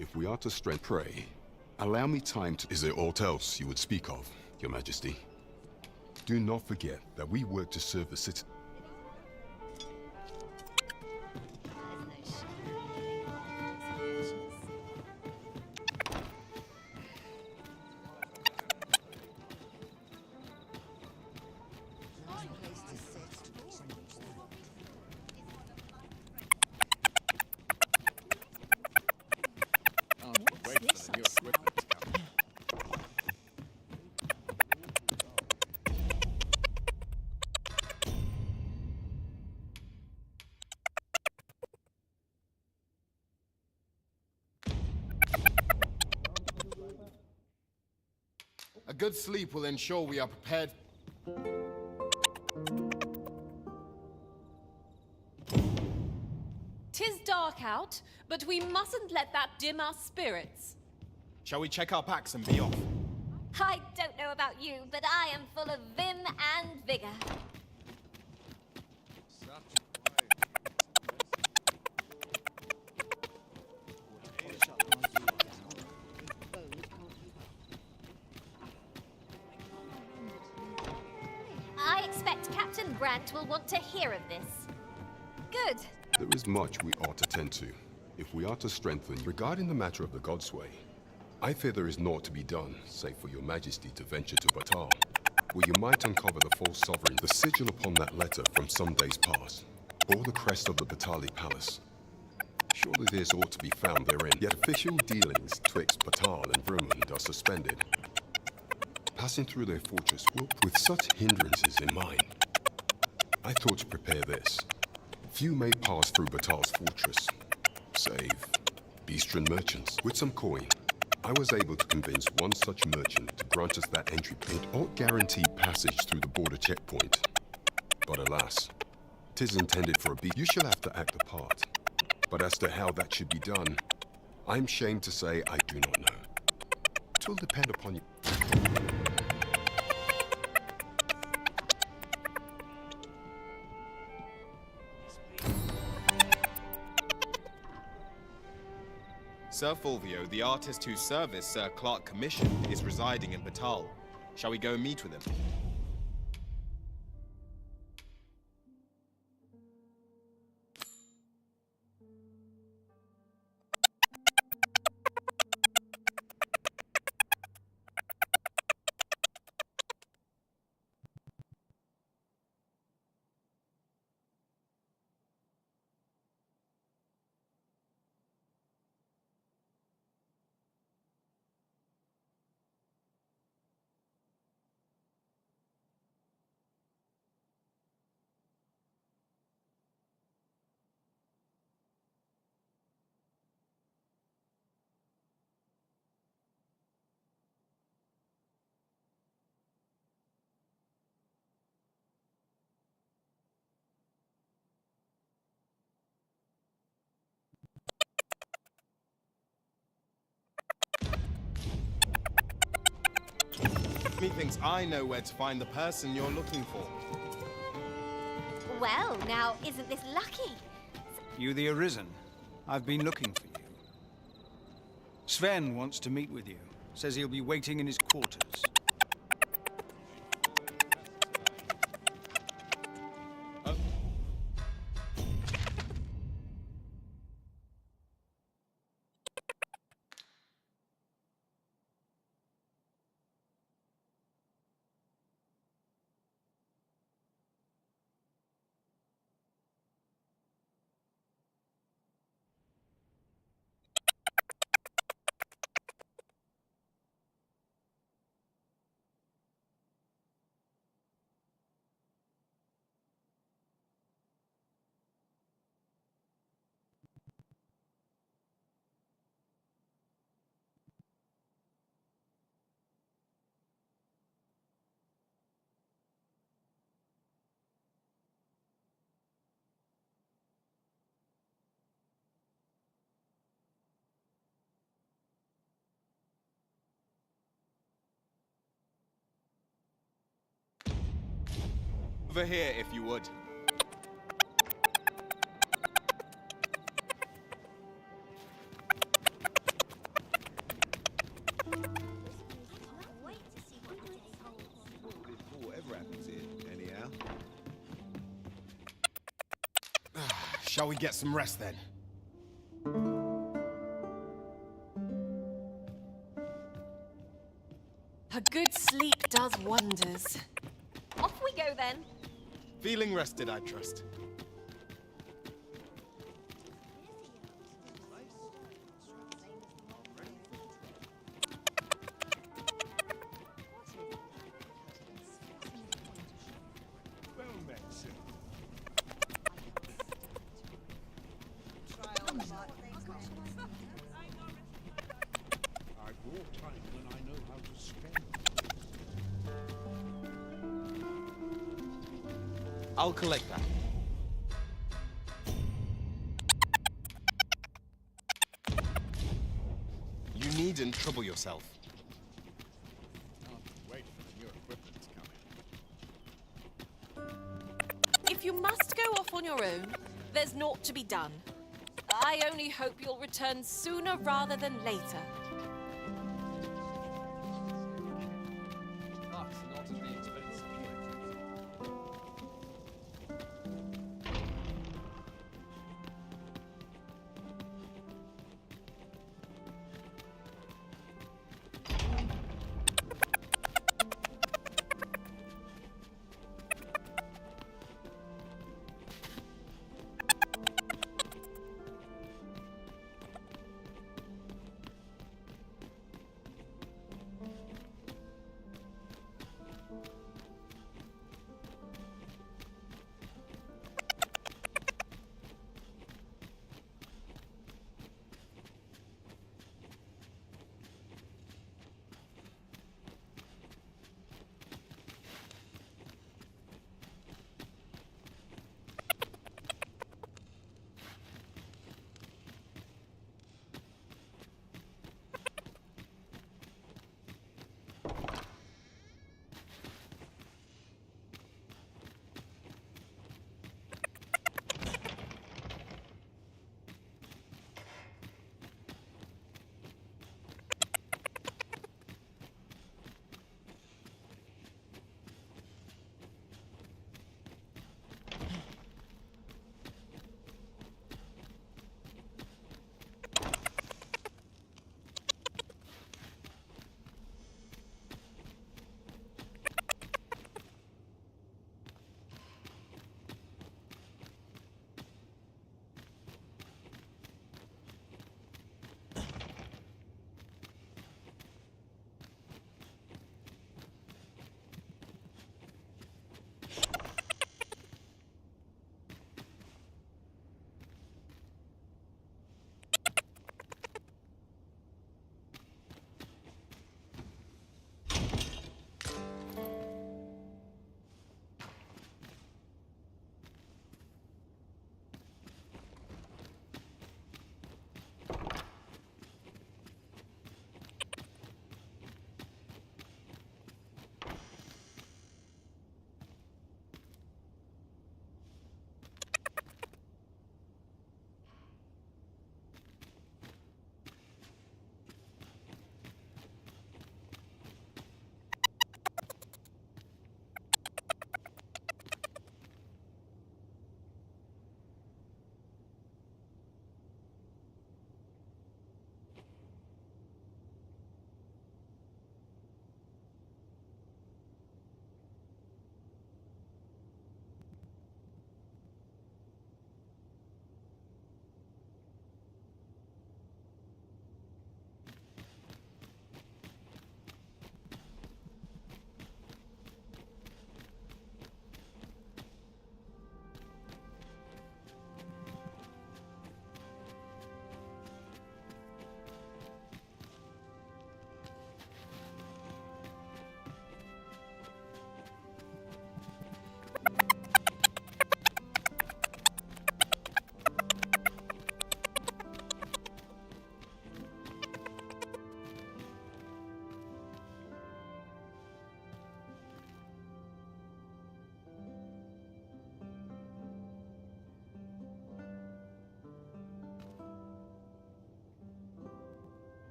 If we are to strengthen, pray, allow me time to... Is there aught else you would speak of, your Majesty? Do not forget that we work to serve the city. A good sleep will ensure we are prepared. Tis dark out, but we mustn't let that dim our spirits. Shall we check our packs and be off? I don't know about you, but I am full of vim and vigor. I expect Captain Brant will want to hear of this. Good. There is much we ought to tend to. If we are to strengthen regarding the matter of the Godsway, I fear there is naught to be done, save for your Majesty to venture to Batal, where you might uncover the false sovereign, the sigil upon that letter from some days past, or the crest of the Batali Palace. Surely this ought to be found therein, yet official dealings twixt Batal and Vermund are suspended. Passing through their fortress with such hindrances in mind, I thought to prepare this. Few may pass through Batal's fortress, save Beastren merchants. With some coin, I was able to convince one such merchant to grant us that entry. It ought guarantee passage through the border checkpoint. But alas, 'tis intended for a beast. You shall have to act the part. But as to how that should be done, I'm ashamed to say I do not know. 'Twill depend upon you. Sir Fulvio, the artist whose service Sir Clark commissioned, is residing in Batal. Shall we go meet with him? Methinks I know where to find the person you're looking for. Well, now, isn't this lucky? You the Arisen? I've been looking for you. Sven wants to meet with you. Says he'll be waiting in his quarters. Over here, if you would. Whatever happens here, anyhow. Shall we get some rest then? A good sleep does wonders. Off we go then. Feeling rested, I trust. Well met, sir. I grow time when I know how to spend. I'll collect that. You needn't trouble yourself. Wait for the new equipment to come in. If you must go off on your own, there's naught to be done. I only hope you'll return sooner rather than later. That's not at the expense of you.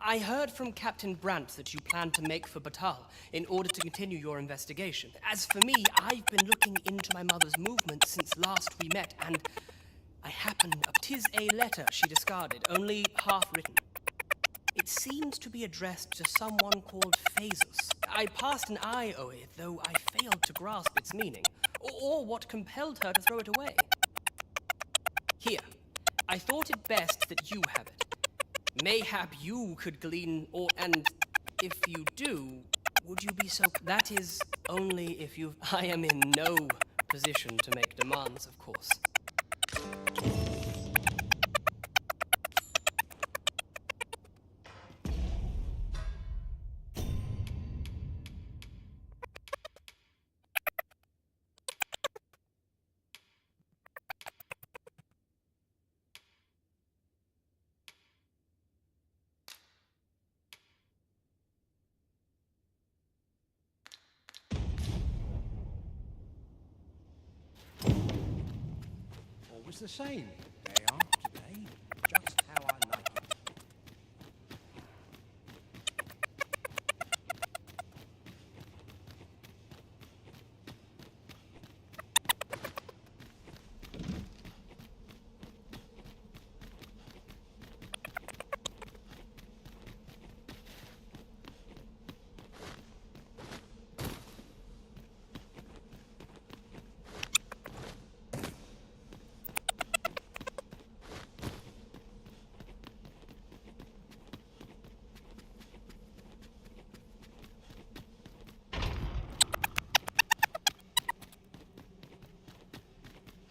I heard from Captain Brandt that you plan to make for Batal in order to continue your investigation. As for me, I've been looking into my mother's movements since last we met, and I happen... 'Tis a letter she discarded, only half written. It seems to be addressed to someone called Phasus. I passed an eye o'er it, though I failed to grasp its meaning, or what compelled her to throw it away. Here, I thought it best that you have it. Mayhap you could glean, and if you do, would you be so... That is only if you... I am in no position to make demands, of course. Always the same. Day after day, just how I like it.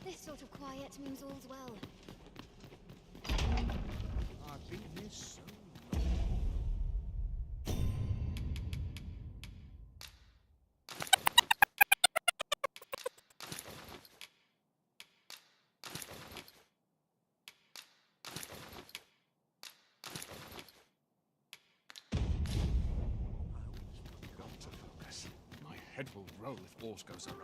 This sort of quiet means all's well. I've been here so got to focus. My head will roll if all goes awry.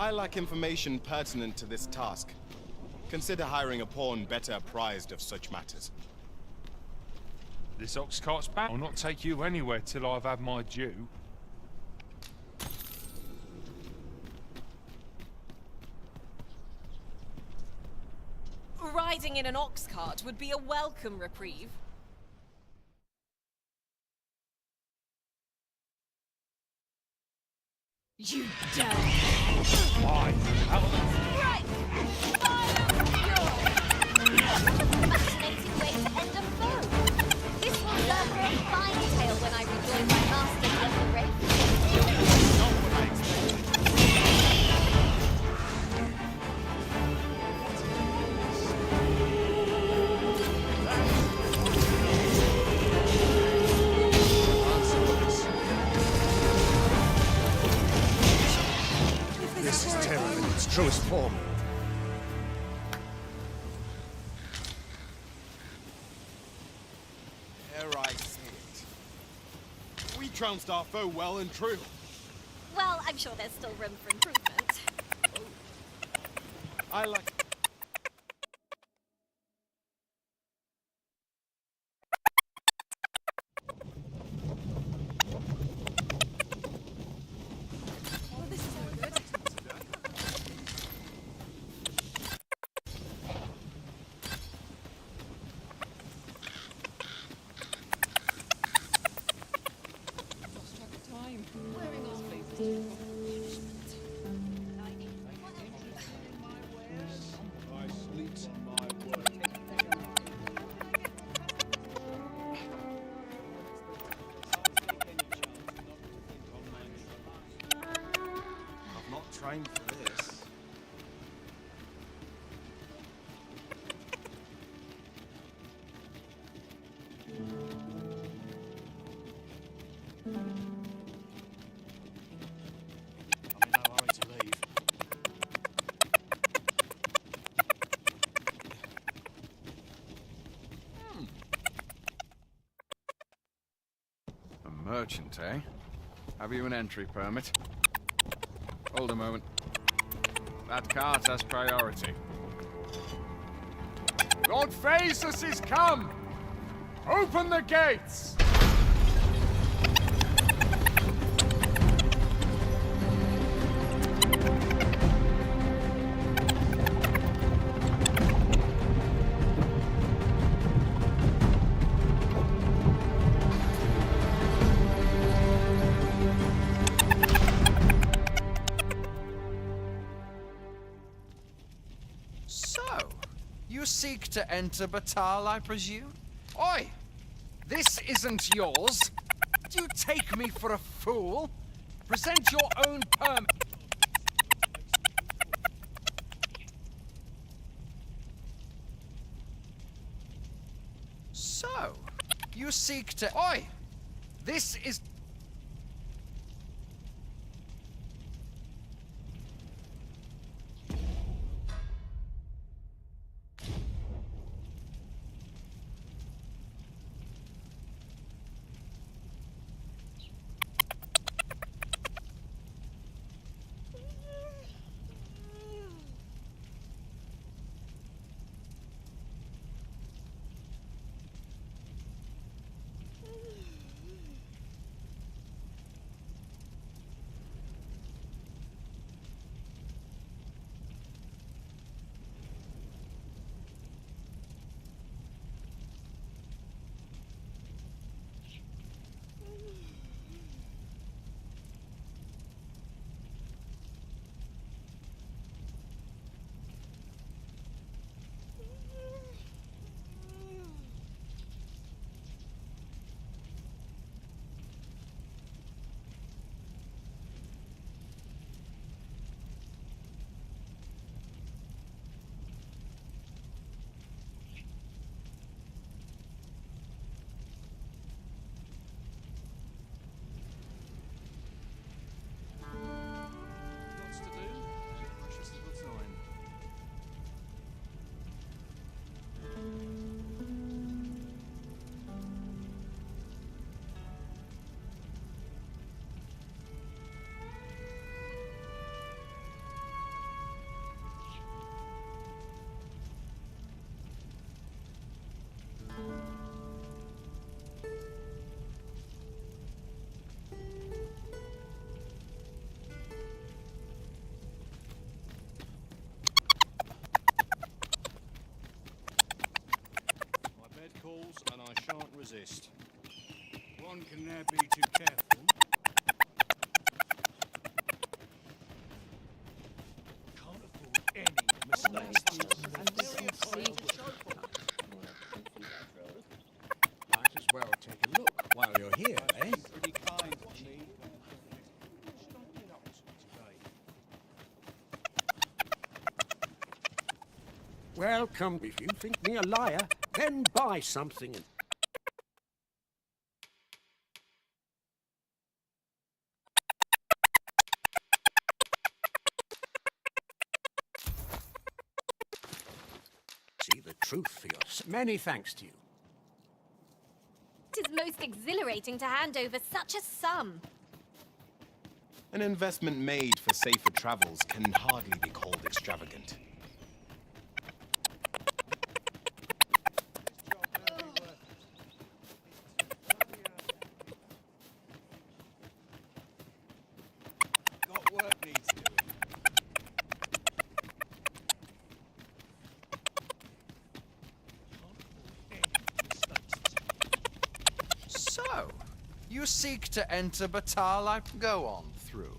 I lack information pertinent to this task. Consider hiring a pawn better apprised of such matters. This ox cart's back. I'll not take you anywhere till I've had my due. Riding in an ox cart would be a welcome reprieve. You dare! Why? Right! Fascinating way to end a foe. This will serve for a fine tale when I rejoin my masters of the race. Not what I expected. This is terror in its truest form. Ere I say it. We trounced our foe well and true. Well, I'm sure there's still room for improvement. I like... trained for this. I'm in no hurry to leave. A merchant, eh? Have you an entry permit? Hold a moment. That cart has priority. Lord Phaesus is come! Open the gates! You seek to enter Batal, I presume? Oi! This isn't yours! Do you take me for a fool? Present your own permit! So, you seek to... Oi! This is... And I shan't resist. One can never be too careful. Can't afford any mistakes. Might as well take a look while you're here, eh? Pretty kind of me. Welcome. If you think me a liar, then buy something. See the truth for yourself. Many thanks to you. It is most exhilarating to hand over such a sum. An investment made for safer travels can hardly be called extravagant. You seek to enter Batal, I go on through.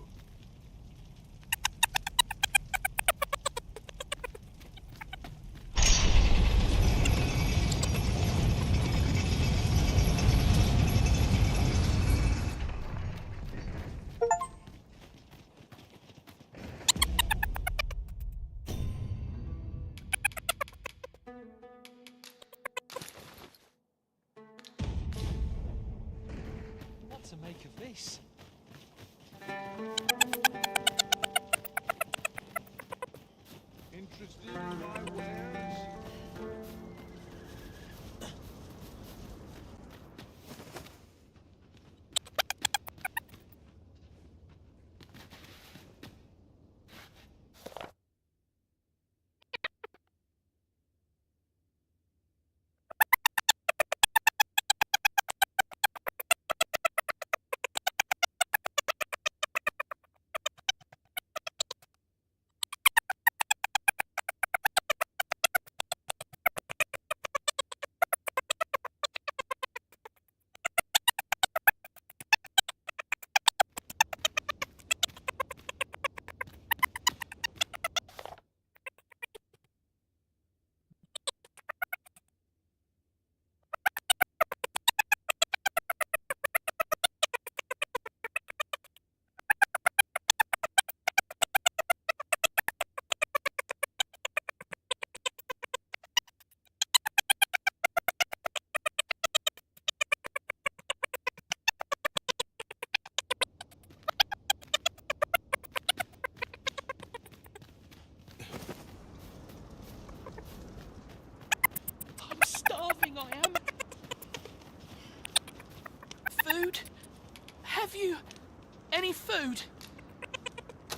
Any food?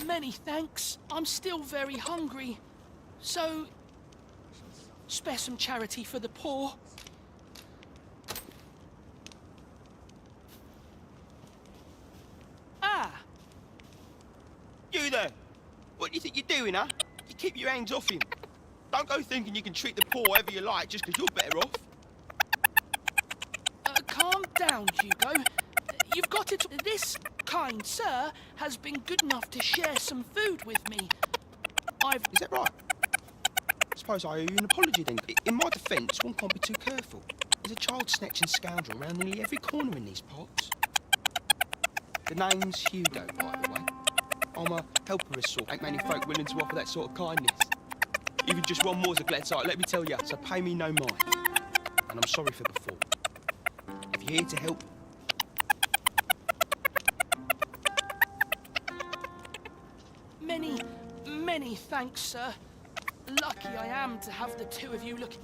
Many thanks. I'm still very hungry. So, spare some charity for the poor. Ah! You there! What do you think you're doing, huh? You keep your hands off him. Don't go thinking you can treat the poor however you like just because you're better off. Calm down, Hugo. You've got it. This kind sir has been good enough to share some food with me. Is that right? I suppose I owe you an apology then. In my defence, one can't be too careful. There's a child-snatching scoundrel around nearly every corner in these parts. The name's Hugo, by the way. I'm a helperist sort. Ain't many folk willing to offer that sort of kindness. Even just one more's a glad sight, let me tell you. So pay me no mind. And I'm sorry for before. If you're here to help, Many thanks, sir. Lucky I am to have the two of you looking.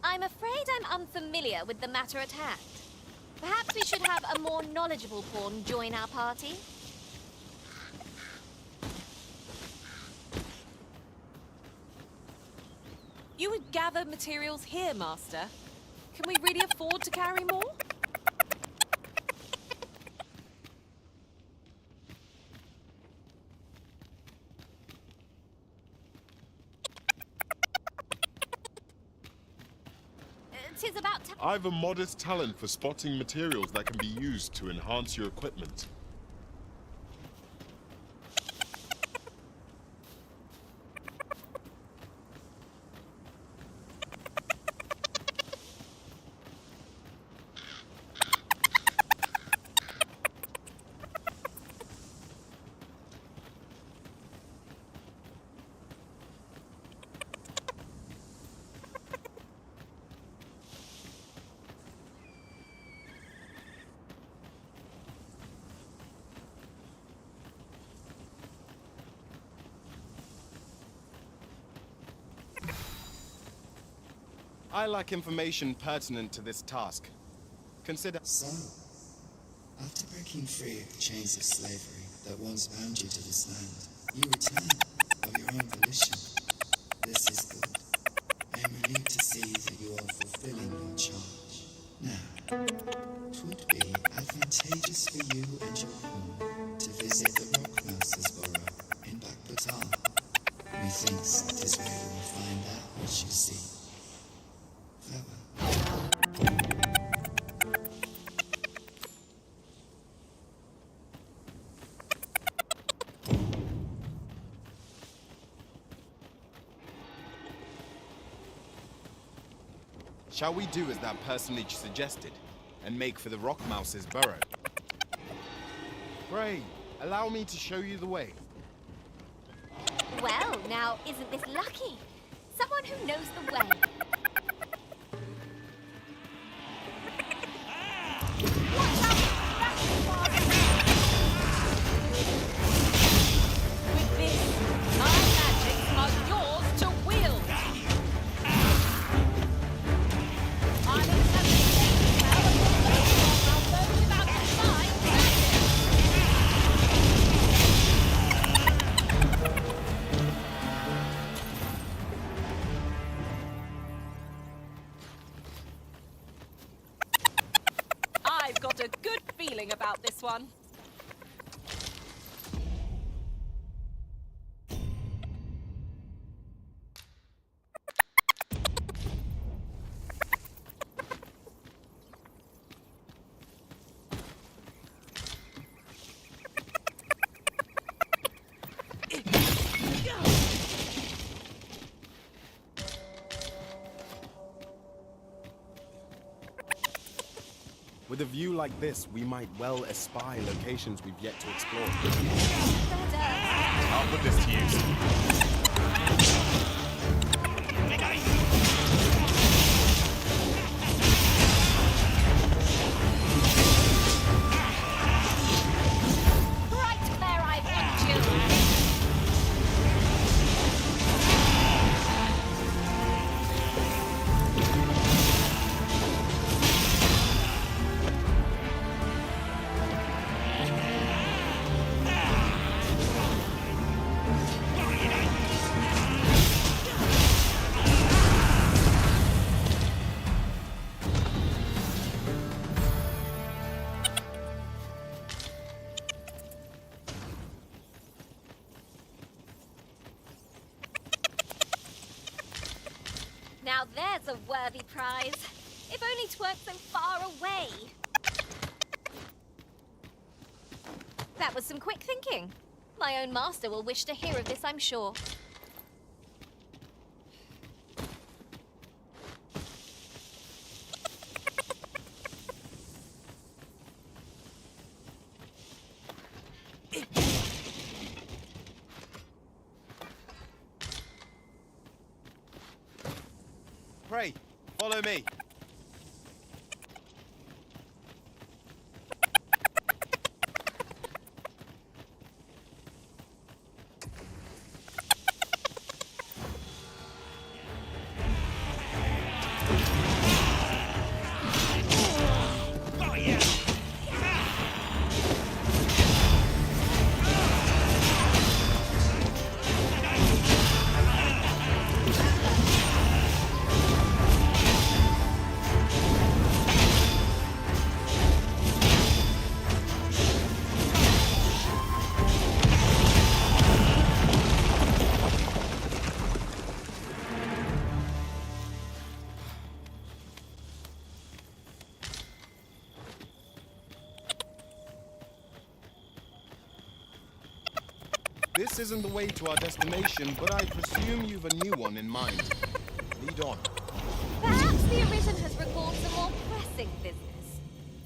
I'm afraid I'm unfamiliar with the matter at hand. Perhaps we should have a more knowledgeable pawn join our party? You would gather materials here, Master. Can we really afford to carry more? Tis about time. I've a modest talent for spotting materials that can be used to enhance your equipment. I lack information pertinent to this task. Consider... So, after breaking free of the chains of slavery that once bound you to this land, you return of your own volition. This is good. I am relieved to see that you are fulfilling your charge. Now, it would be advantageous for you and your pawn to visit the Rockmouse's burrow in Backbatal. Methinks it is where you will find out what you see. Shall we do as that personage suggested, and make for the Rockmouse's burrow? Pray, allow me to show you the way. Well, now, isn't this lucky? Someone who knows the way. With this, my magics are yours to wield. I'm examining powerful without a fine I've got a good feeling about this one. With a view like this, we might well espy locations we've yet to explore. I'll put this to use. Right where I want you. Now there's a worthy prize. If only 'tweren't so far away. That was some quick thinking. My own master will wish to hear of this, I'm sure. Pray, follow me. This isn't the way to our destination, but I presume you've a new one in mind. Lead on. Perhaps the Arisen has recalled some more pressing business.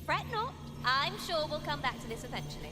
Fret not. I'm sure we'll come back to this eventually.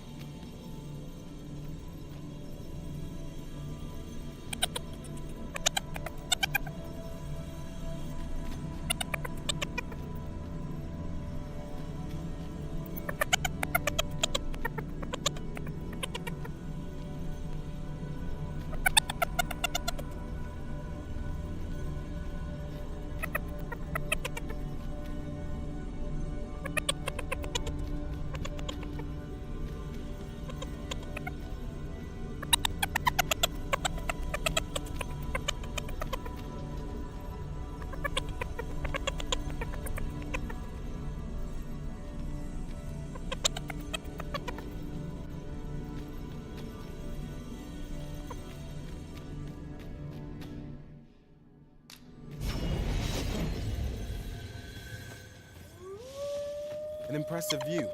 An impressive view.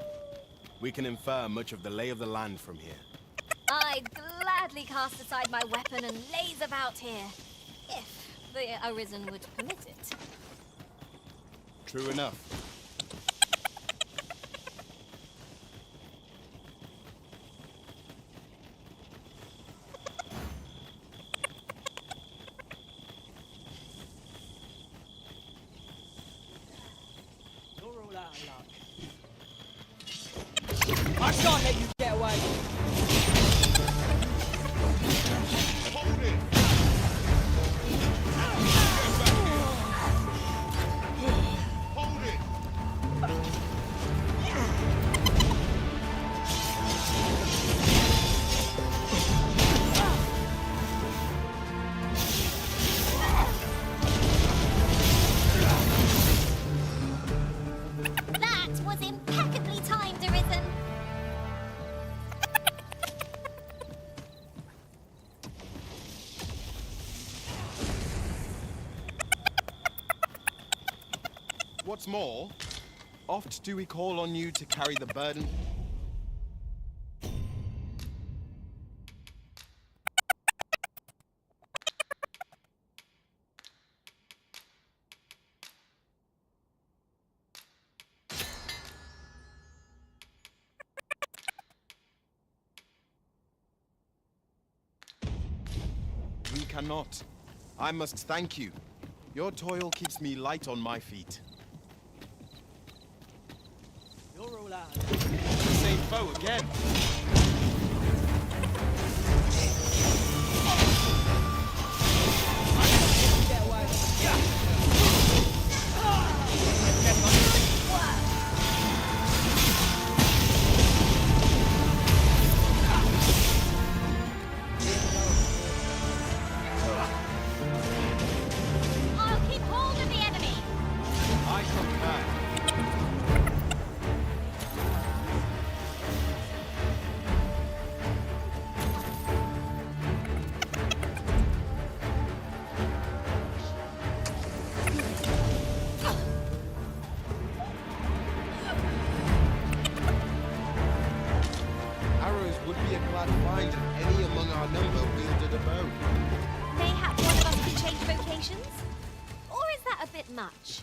We can infer much of the lay of the land from here. I'd gladly cast aside my weapon and laze about here, if the Arisen would permit it. True enough. You're all out of luck. I can't let you get away. Hold it! Hold it! That was impeccably timed, Arisen. What's more, oft do we call on you to carry the burden. cannot. I must thank you. Your toil keeps me light on my feet. You're all out. The same foe again. Get away. I'll keep hold of the enemy. I concur. Arrows would be a glad find if any among our number wielded a bow. Mayhap one of us could change vocations? Or is that a bit much?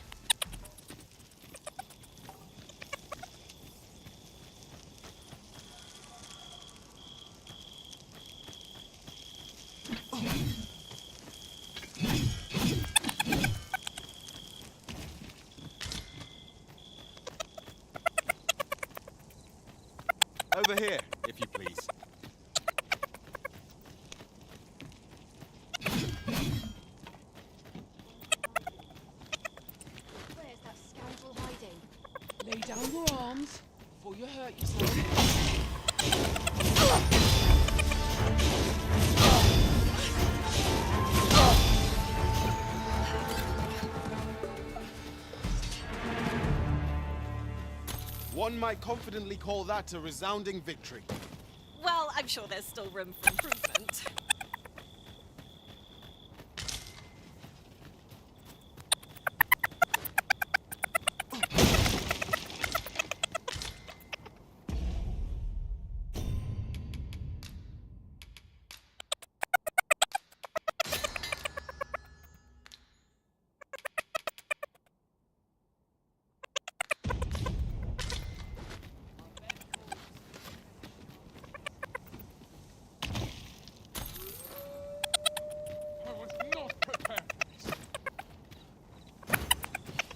Over here, if you please. Where's that scoundrel hiding? Lay down your arms before you hurt yourself. One might confidently call that a resounding victory. Well, I'm sure there's still room for improvement.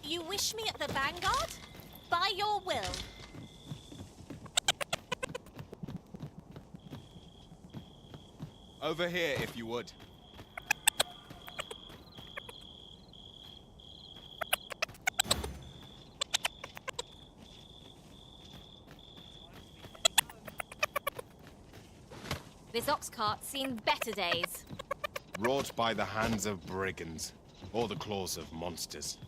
You wish me at the vanguard? By your will. Over here, if you would. This ox cart's seen better days. Wrought by the hands of brigands, or the claws of monsters.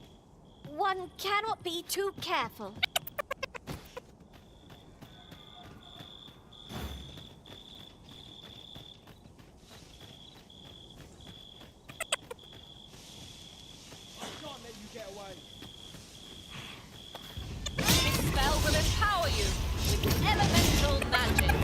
One cannot be too careful. I can't let you get away. This spell will empower you with elemental magic.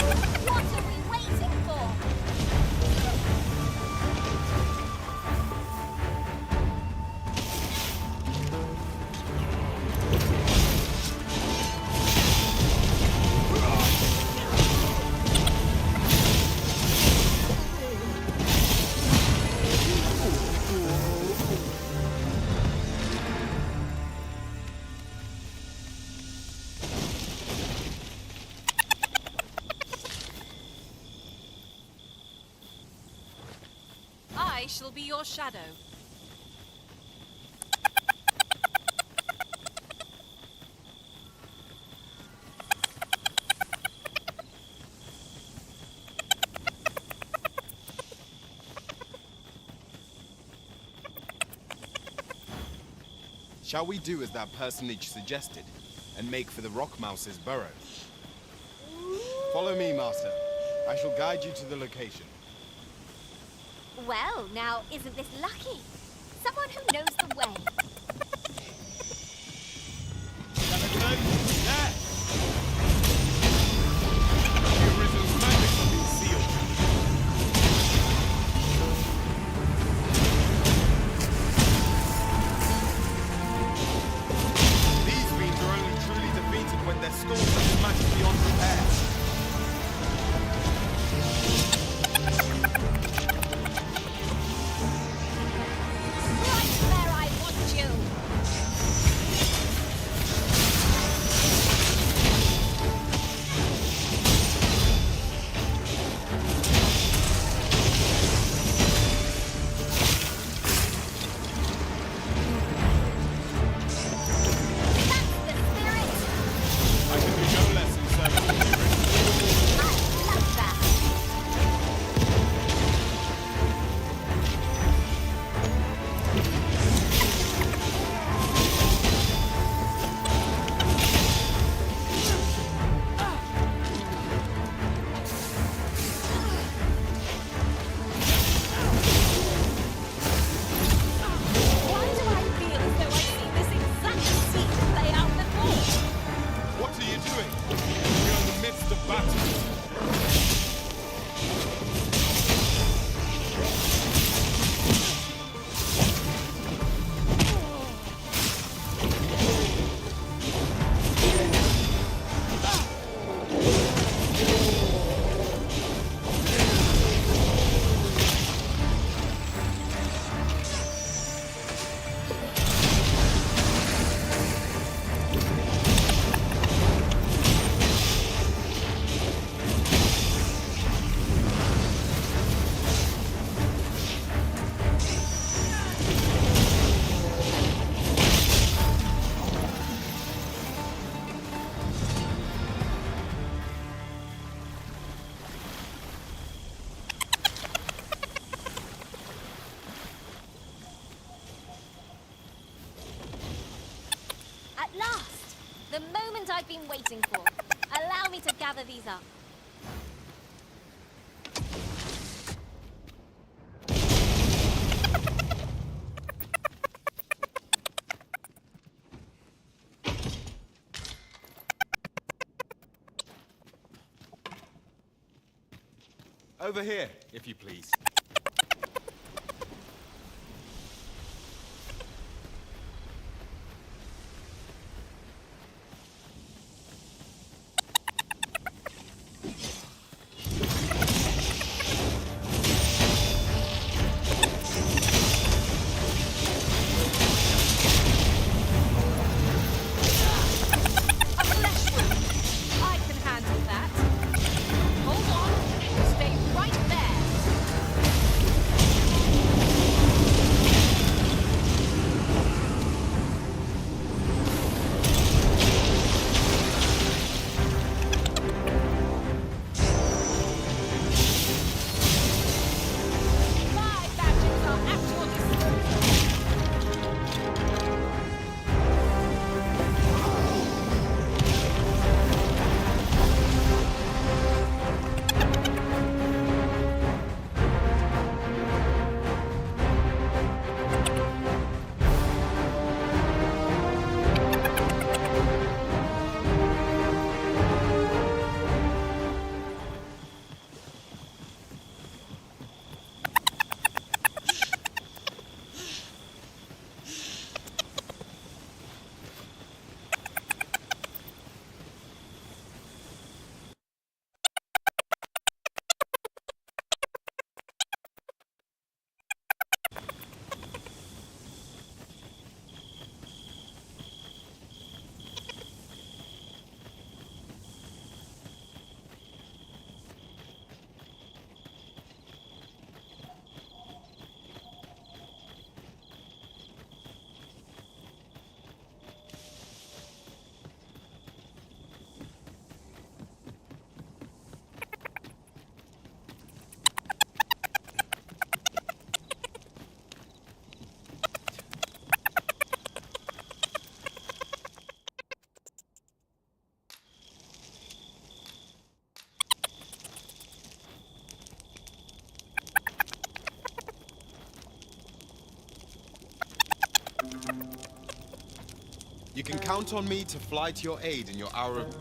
What are we waiting for? I shall be your shadow. Shall we do as that personage suggested and make for the Rock Mouse's burrow? Follow me, Master. I shall guide you to the location. Well, now, isn't this lucky? Someone who knows the way. These fiends are only truly defeated when their skulls are smashed beyond repair. Right where I want you. I can do no less in service of the original. I love that. Why do I feel as though I've seen this exact scene play out before? What are you doing? We're in the midst of battle. At last! The moment I've been waiting for. Allow me to gather these up. Over here, if you please. A flesh wound. I can handle that. Hold on. Stay right there. You can count on me to fly to your aid in your hour of...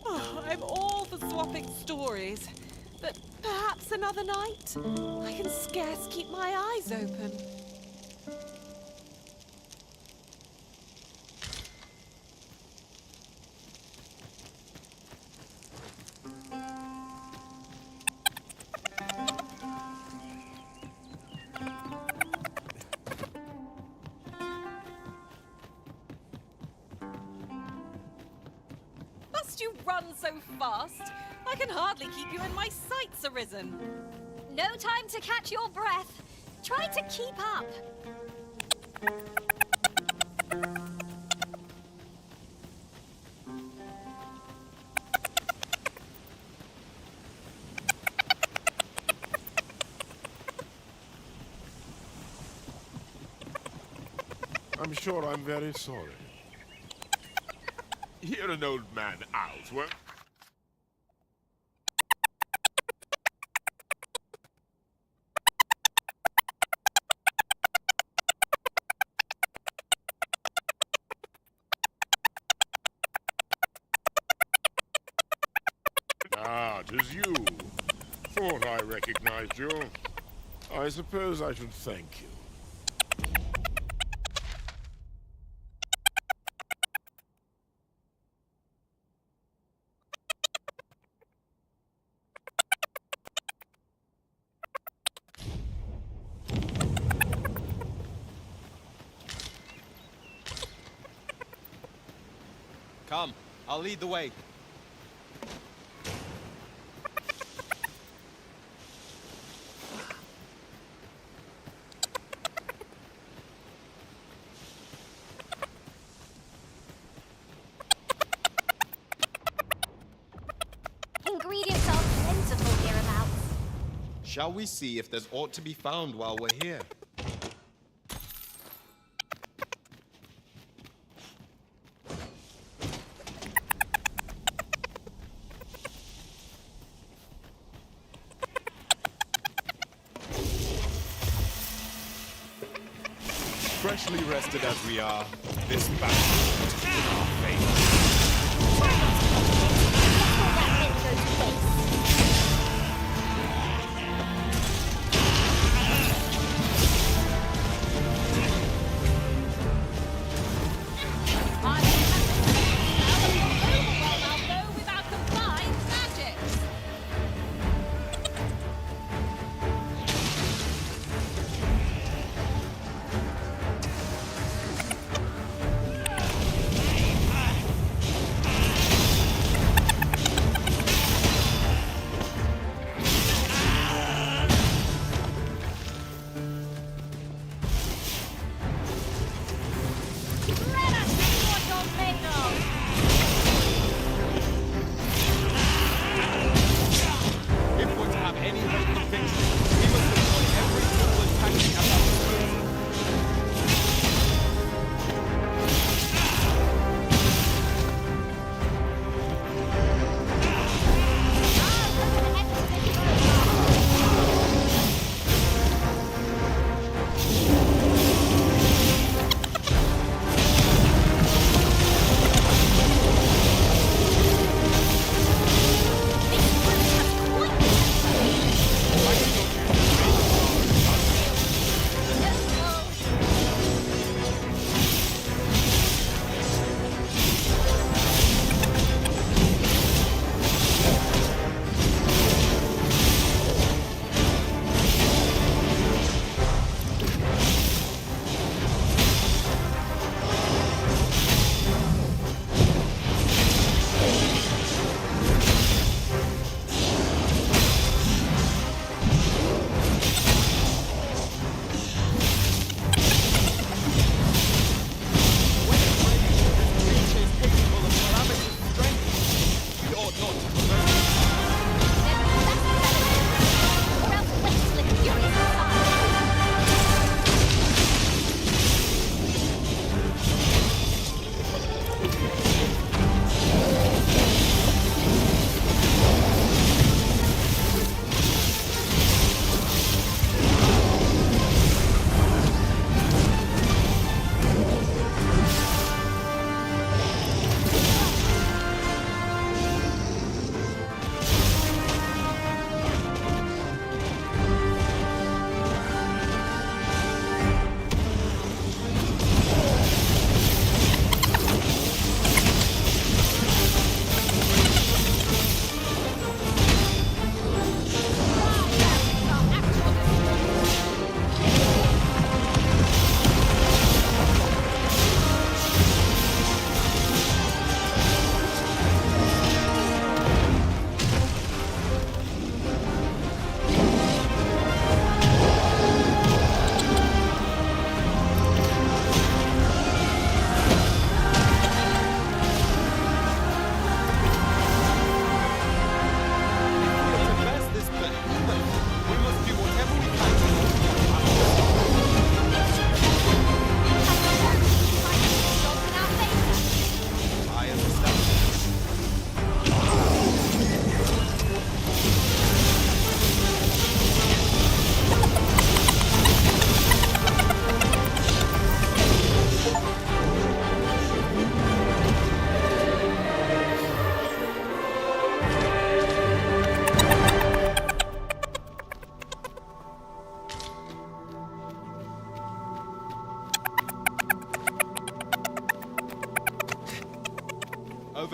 Oh, I'm all for swapping stories, but perhaps another night? I can scarce keep my eyes open. You run so fast. I can hardly keep you in my sights arisen. No time to catch your breath. Try to keep up. I'm sure I'm very sorry. Hear an old man out, well? Ah, 'tis you. Thought I recognized you. I suppose I should thank you. Come, I'll lead the way. Ingredients are plentiful hereabouts. Shall we see if there's aught to be found while we're here? Freshly rested as we are, this battle is in our favor.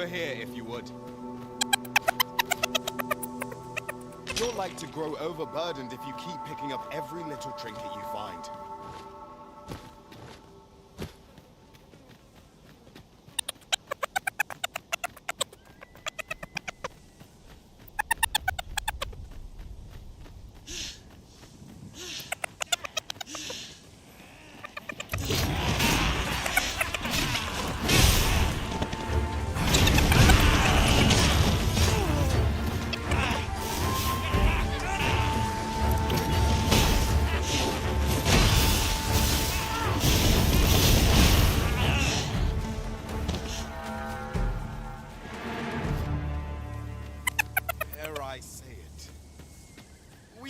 here, if you would. You're like to grow overburdened if you keep picking up every little trinket you find.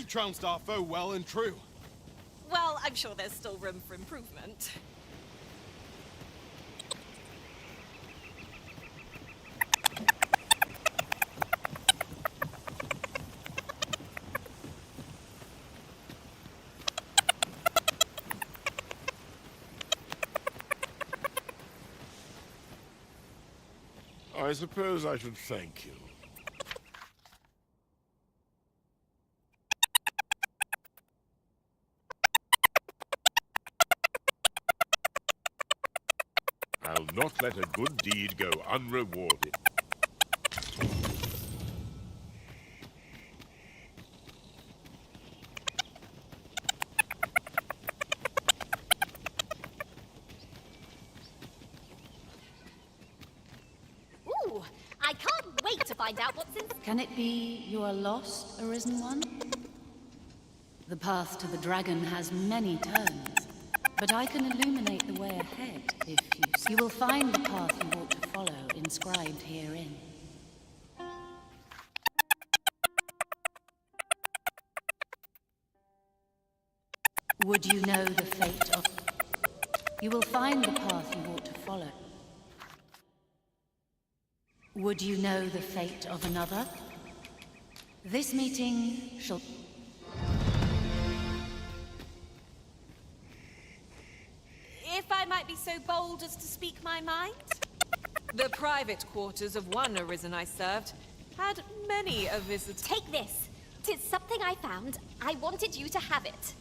Trounced our foe well and true. Well, I'm sure there's still room for improvement. I suppose I should thank you. I'll not let a good deed go unrewarded. Ooh, I can't wait to find out what's in... Can it be you are lost, Arisen One? The path to the dragon has many turns, but I can illuminate the way ahead if you will find the path you ought to follow inscribed herein. Would you know the fate of... You will find the path you ought to follow. Would you know the fate of another? This meeting shall... If I might be so bold as to speak my mind? The private quarters of one Arisen I served had many a visitor. Take this. 'Tis something I found. I wanted you to have it.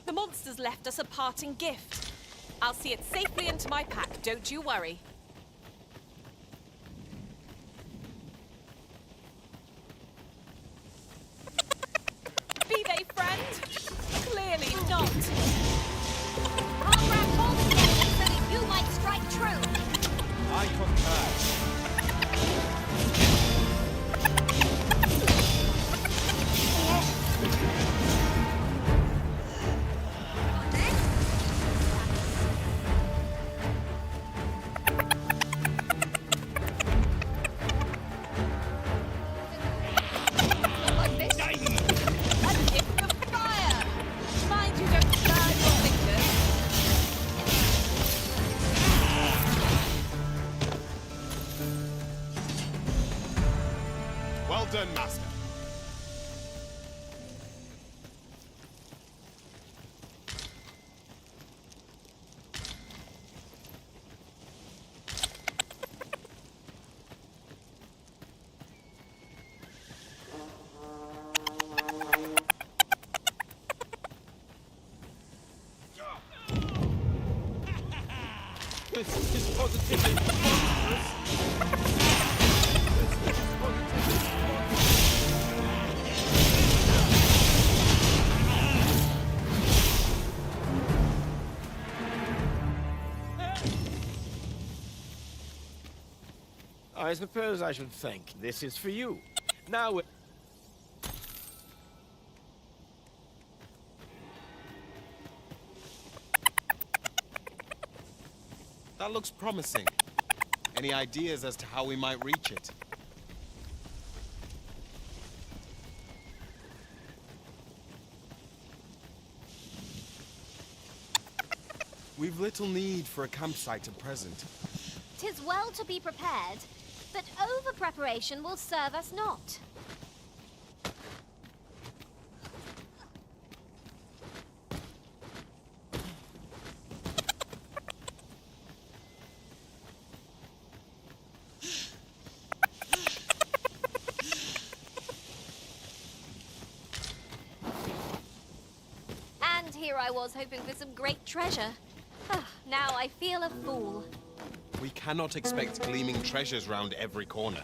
The monsters left us a parting gift. I'll see it safely into my pack, don't you worry. Be they friend? Clearly not. I'll wrap all together so that you might strike true. I concur. Well done, Master. This is positively monstrous. This is positively I suppose I should think this is for you. Now That looks promising. Any ideas as to how we might reach it? We've little need for a campsite at present. 'Tis well to be prepared, but over-preparation will serve us not. And here I was hoping for some great treasure. Now I feel a fool. We cannot expect gleaming treasures round every corner.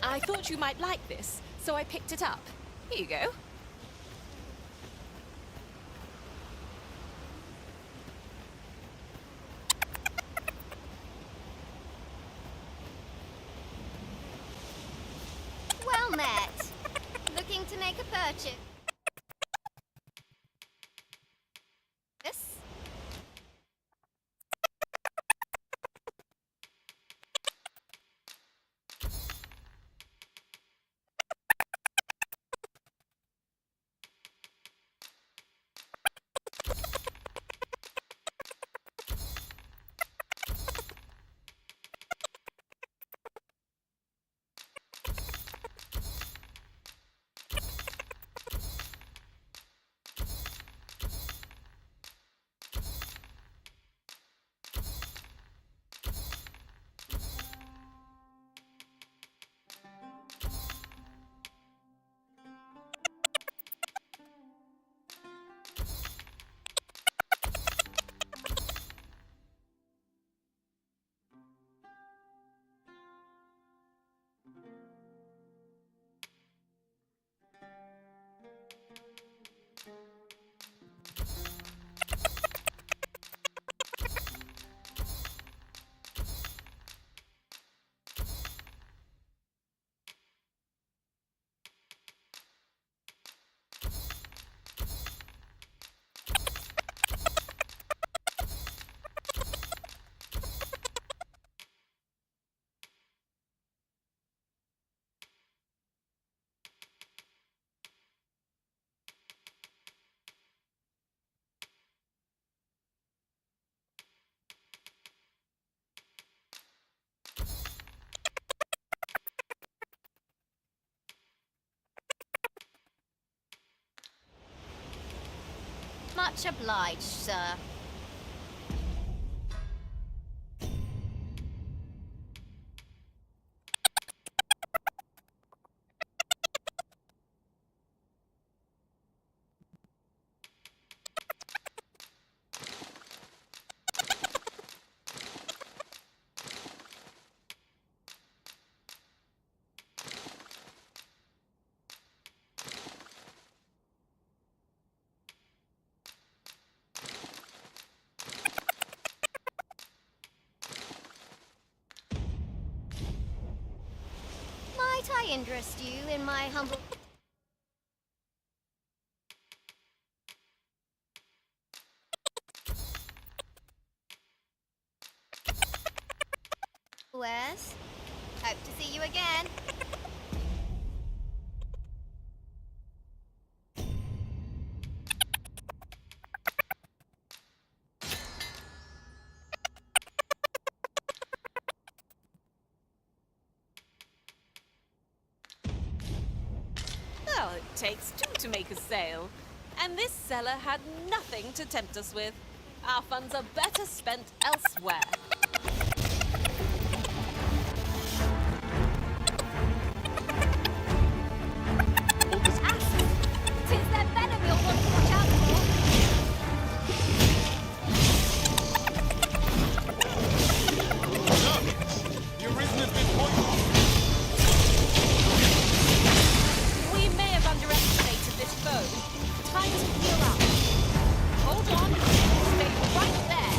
I thought you might like this, so I picked it up. Here you go. Well met. Looking to make a purchase? Yes? Much obliged, sir. Might I interest you in my humble... Wes, hope to see you again. Well, it takes two to make a sale. And this seller had nothing to tempt us with. Our funds are better spent elsewhere. Tis their venom you'll want to watch out for. Your risen has been poisoned. We may have underestimated this foe. Time to heal up. Hold on. Stay right there.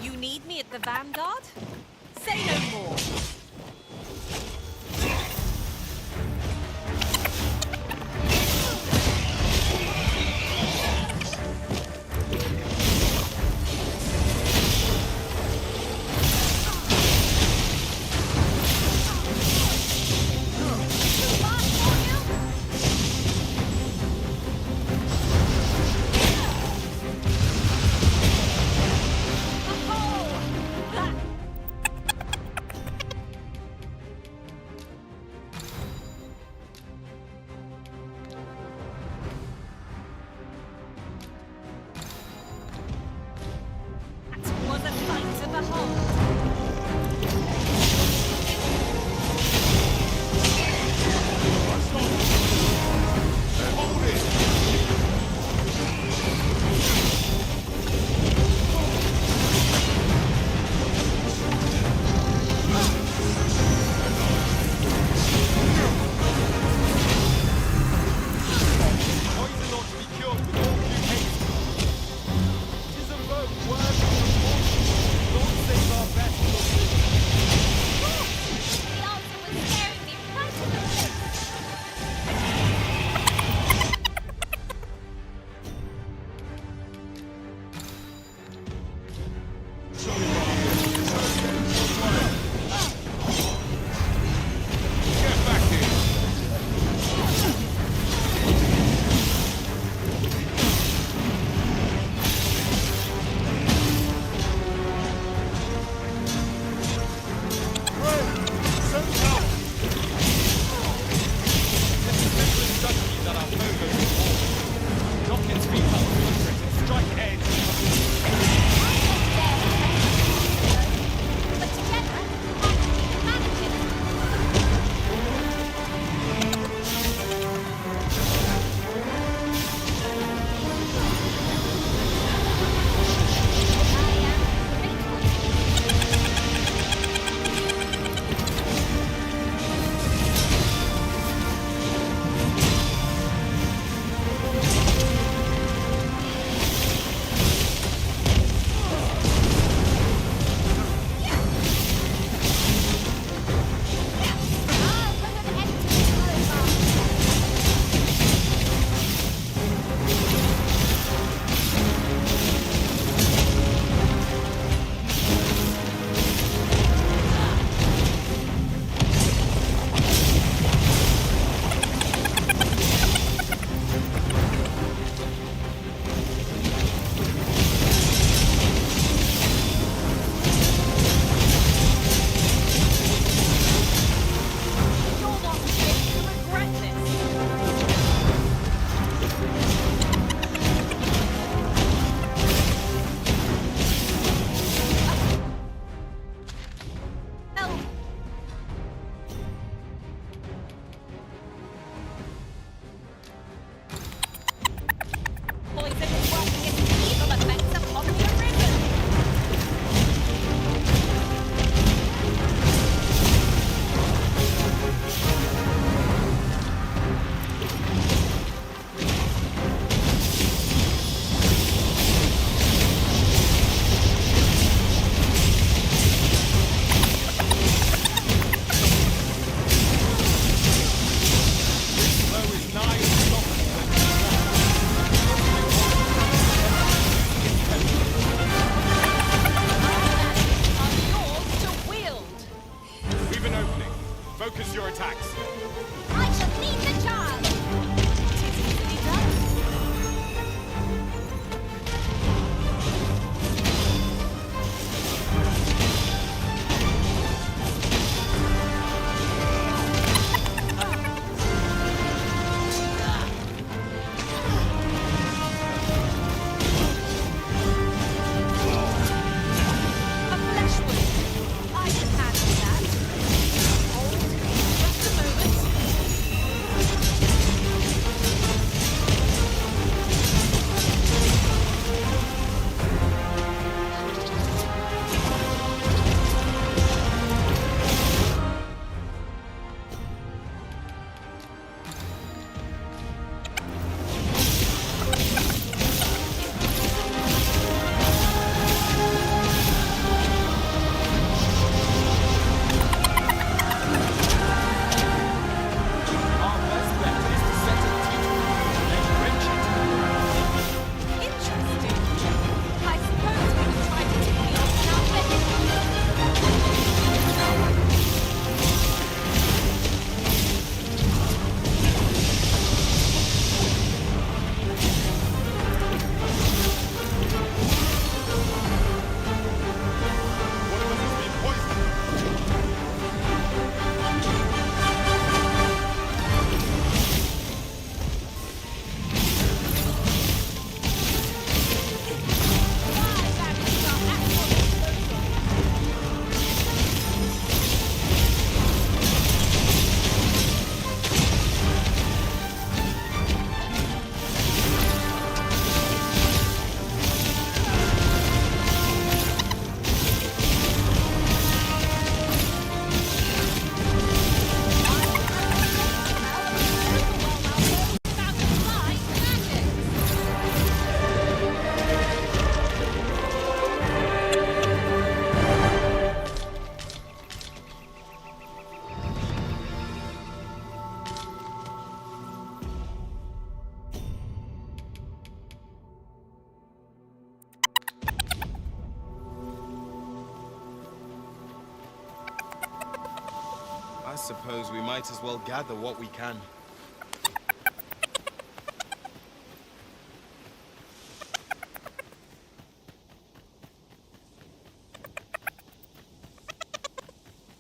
You need me at the Vanguard? Say no more. suppose we might as well gather what we can.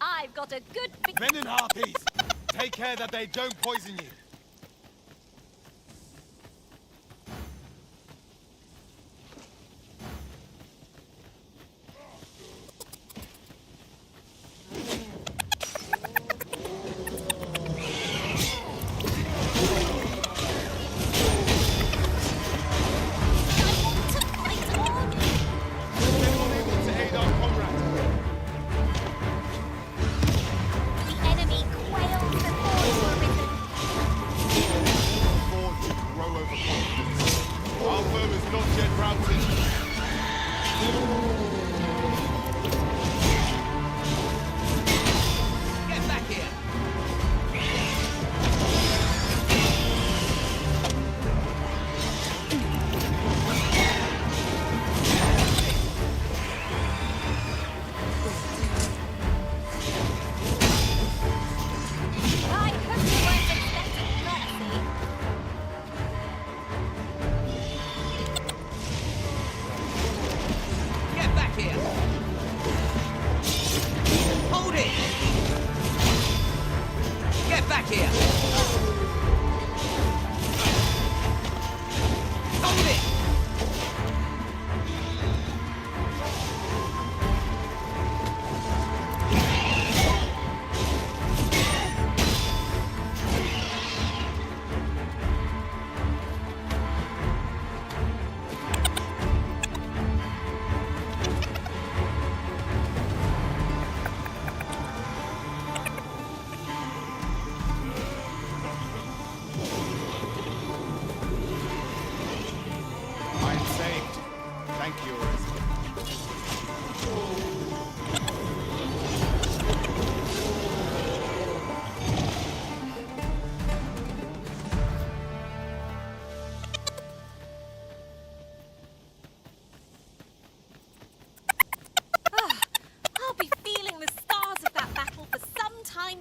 I've got a good... Men and harpies! Take care that they don't poison you.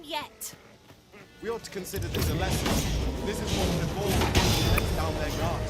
Yet. We ought to consider this a lesson. This is what the ball lets down their guard.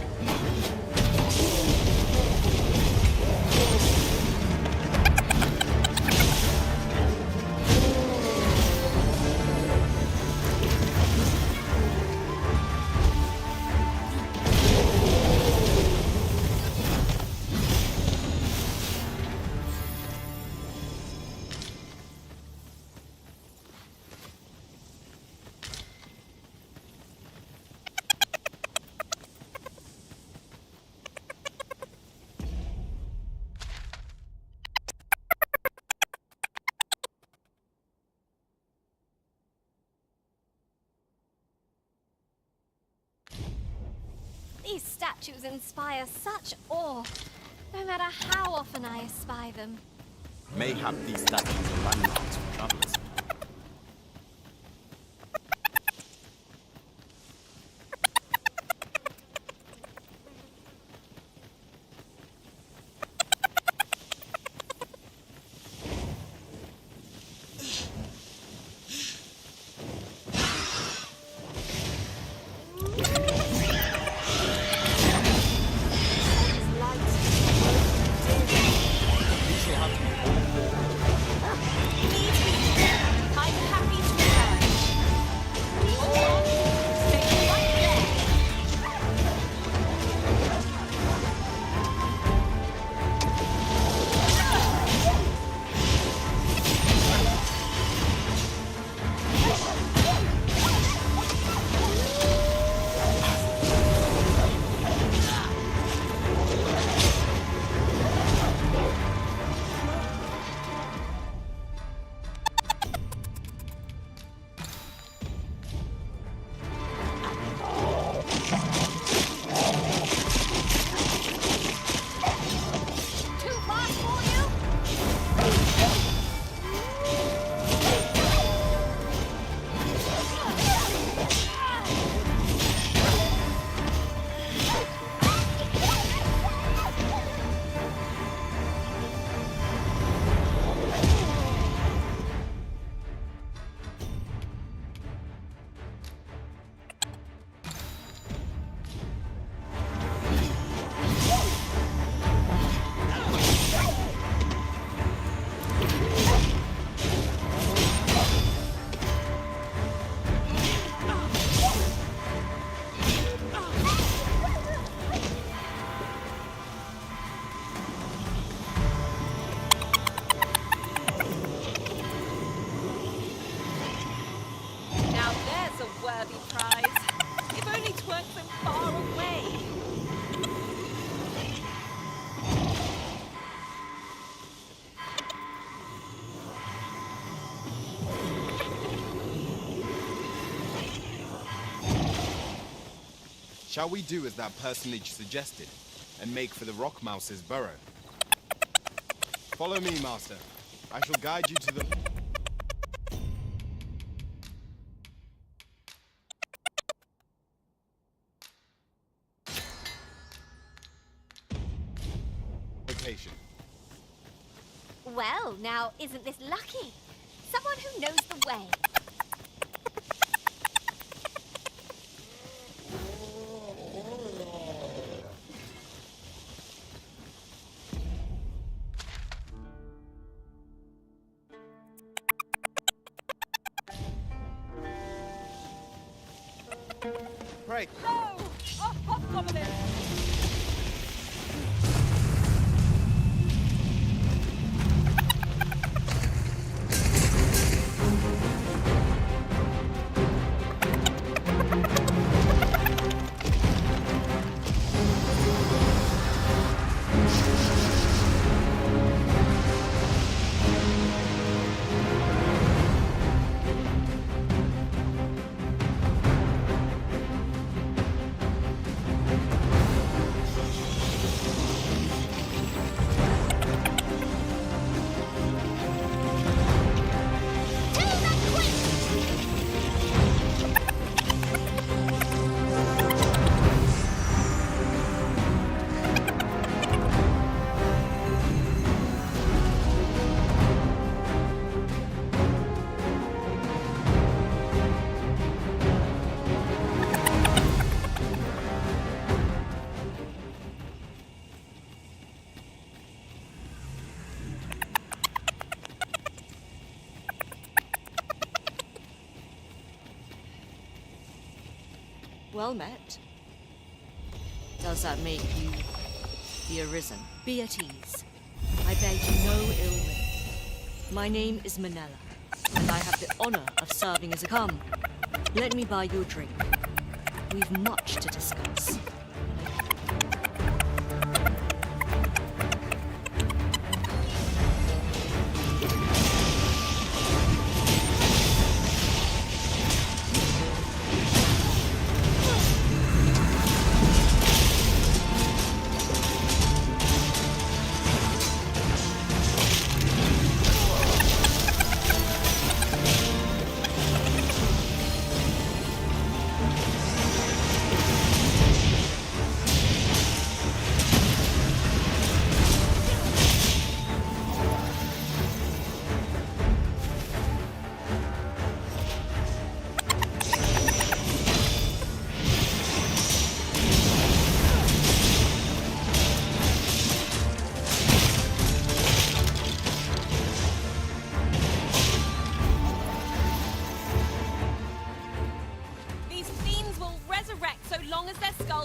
These statues inspire such awe, no matter how often I espy them. Mayhap these statues are landmarks for travelers. Shall we do as that personage suggested, and make for the Rock Mouse's burrow? Follow me, Master. I shall guide you to the... location. Well, now, isn't this lucky? Someone who knows the way. Right. No! Off pop goblin! Well met. Does that make you the Arisen? Be at ease. I bear you no ill will. My name is Manella, and I have the honor of serving as a... Come, let me buy you a drink. We've much to discuss.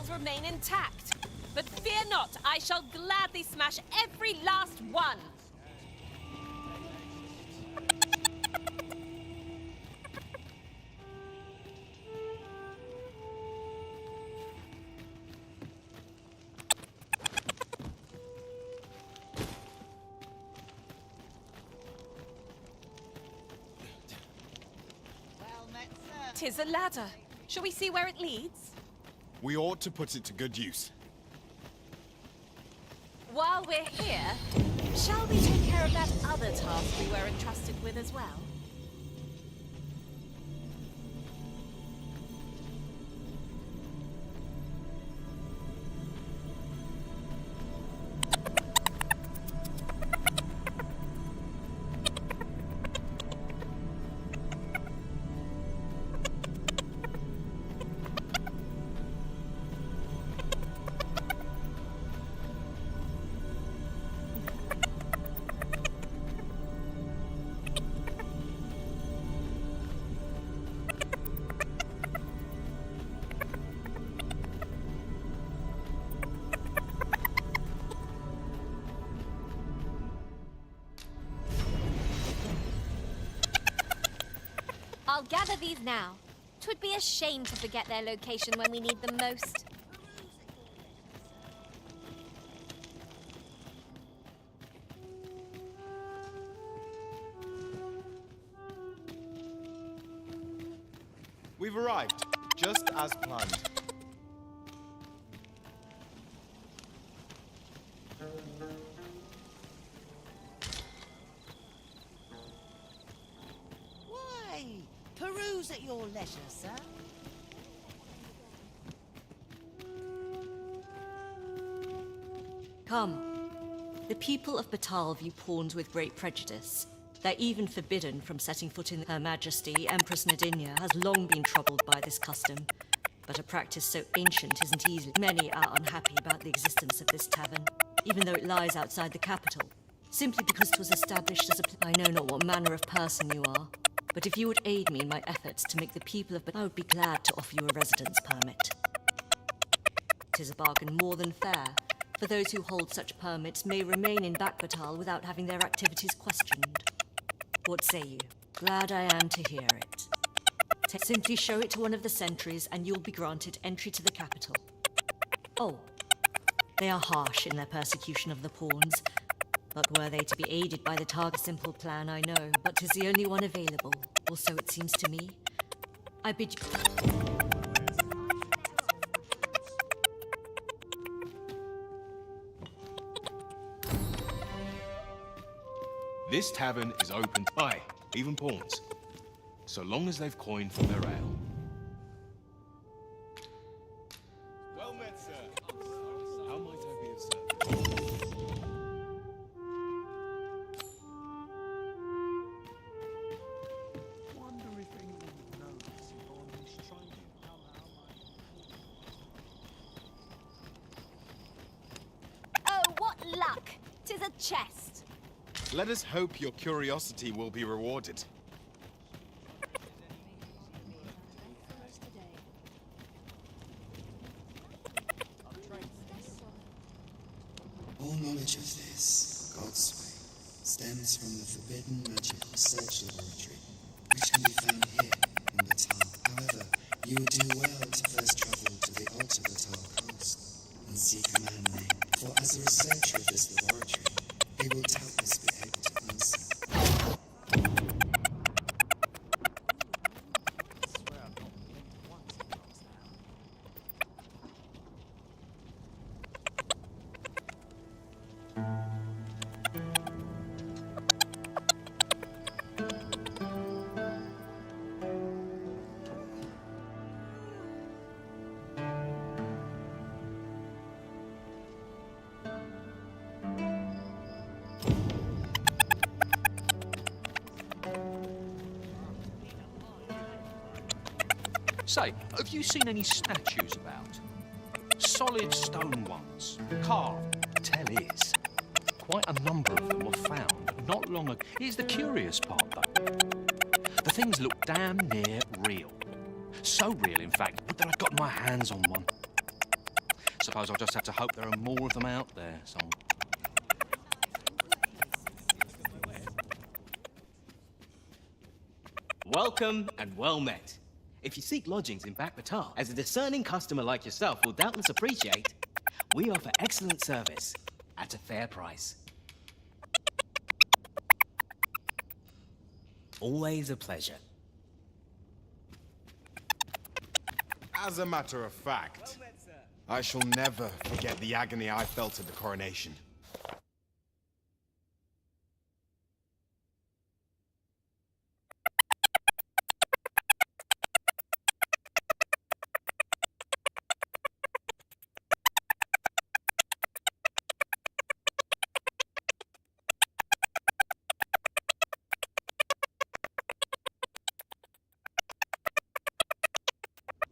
Remain intact. But fear not, I shall gladly smash every last one. Tis a ladder. Shall we see where it leads? We ought to put it to good use. While we're here, shall we take care of that other task we were entrusted with as well? I'll gather these now. 'Twould be a shame to forget their location when we need them most. We've arrived, just as planned. Booze at your leisure, sir. Come. The people of Batal view pawns with great prejudice. They're even forbidden from setting foot in Her Majesty, Empress Nadinia, has long been troubled by this custom. But a practice so ancient isn't easy. Many are unhappy about the existence of this tavern, even though it lies outside the capital, simply because it was established as a... I know not what manner of person you are, but if you would aid me in my efforts to make the people of Batal, I would be glad to offer you a residence permit. It is a bargain more than fair, for those who hold such permits may remain in Batal without having their activities questioned. What say you? Glad I am to hear it. Simply show it to one of the sentries and you'll be granted entry to the capital. Oh, they are harsh in their persecution of the pawns, but were they to be aided by the target, simple plan I know, but 'tis the only one available, or so it seems to me. I bid you... This tavern is open to aye, even pawns, so long as they've coined for their ale. Well met, sir. How might I be of service? Wonder if anyone knows on this train. Oh, what luck! 'Tis a chest. Let us hope your curiosity will be rewarded. All knowledge of this, God's way, stems from the forbidden magic research laboratory, which can be found here in Batal. However, you would do well to first travel to the Alta Batal coast and seek a man named, for as a researcher of this laboratory, he will doubtless be able to answer. Say, have you seen any statues about? Solid stone ones, carved. Tell is, quite a number of them were found not long ago. Here's the curious part, though. The things look damn near real. So real, in fact, that I've got my hands on one. Suppose I'll just have to hope there are more of them out there somewhere. Welcome and well met. If you seek lodgings in Batal, as a discerning customer like yourself will doubtless appreciate, we offer excellent service at a fair price. Always a pleasure. As a matter of fact, I shall never forget the agony I felt at the coronation.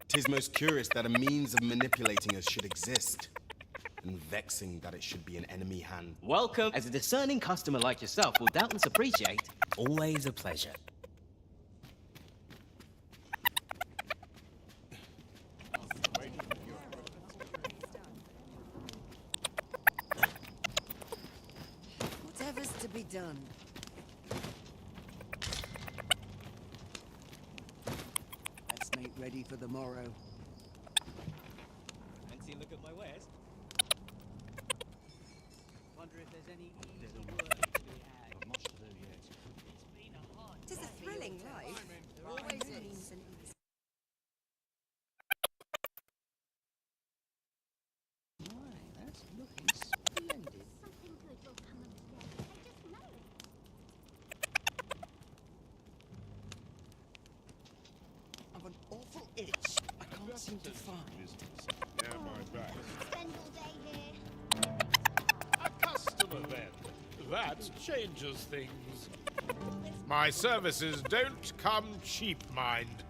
Tis most curious that a means of manipulating us should exist, and vexing that it should be in enemy hand. Welcome. As a discerning customer like yourself will doubtless appreciate, always a pleasure. Whatever's to be done. Let's make ready for the morrow. Fancy a look at my wares? Wonder if there's any easy work to be had. Not much to do yet. Tis a thrilling life. There always is. That's looking splendid. Something good will come of it. I just know it. seem to find. Yeah, my back. Spend all day here. A customer, then. That changes things. My services don't come cheap, mind.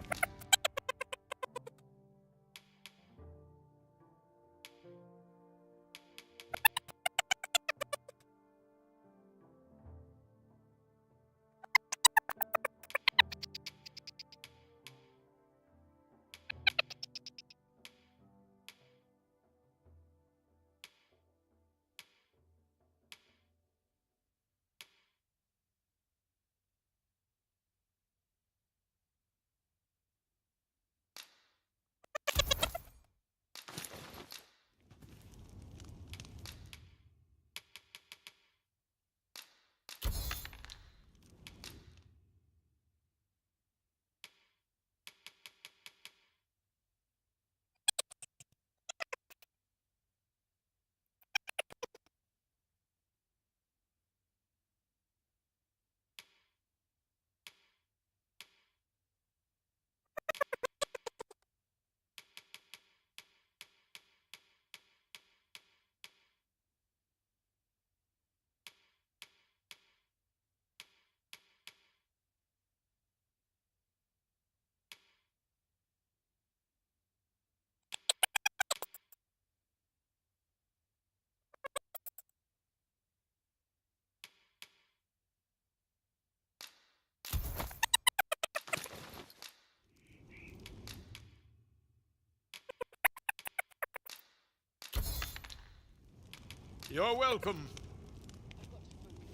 You're welcome.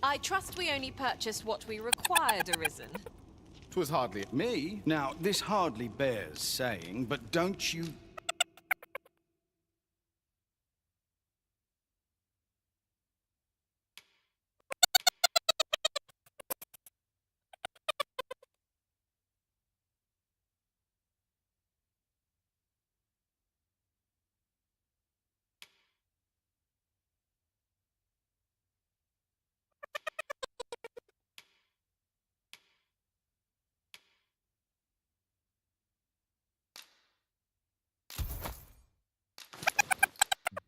I trust we only purchased what we required, Arisen. 'Twas hardly me. Now, this hardly bears saying, but don't you...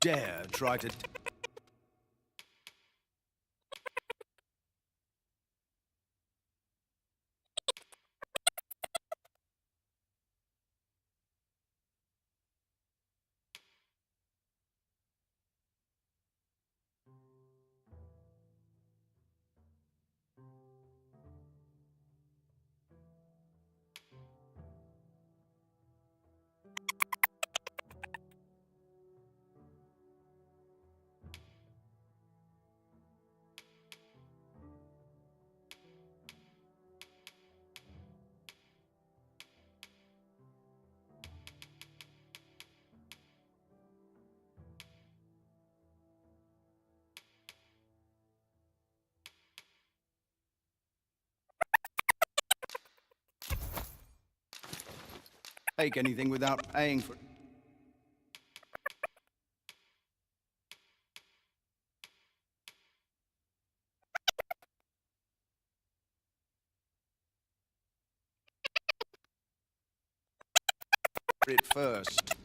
dare try to... take anything without paying for it. It first.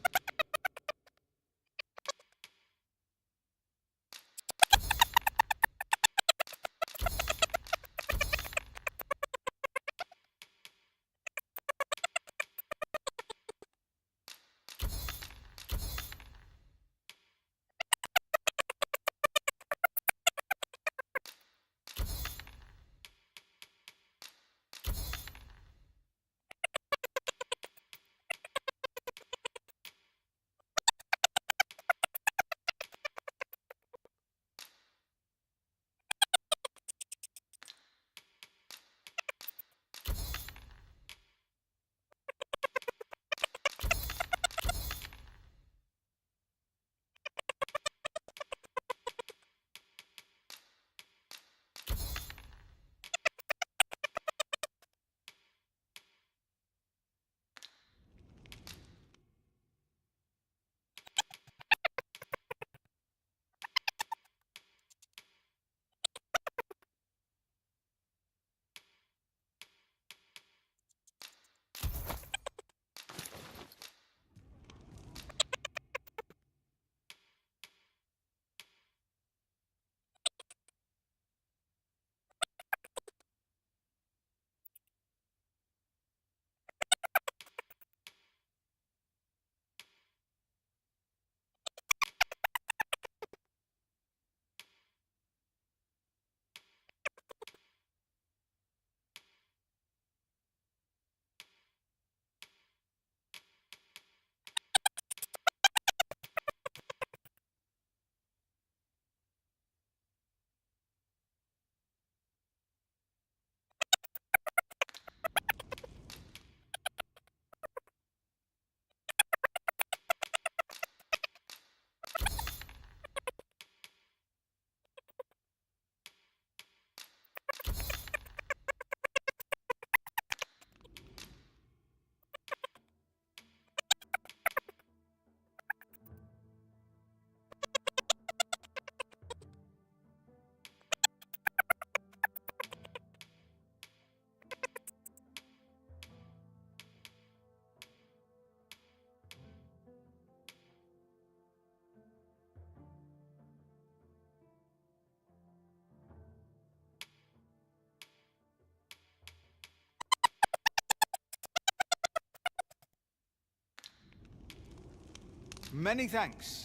Many thanks.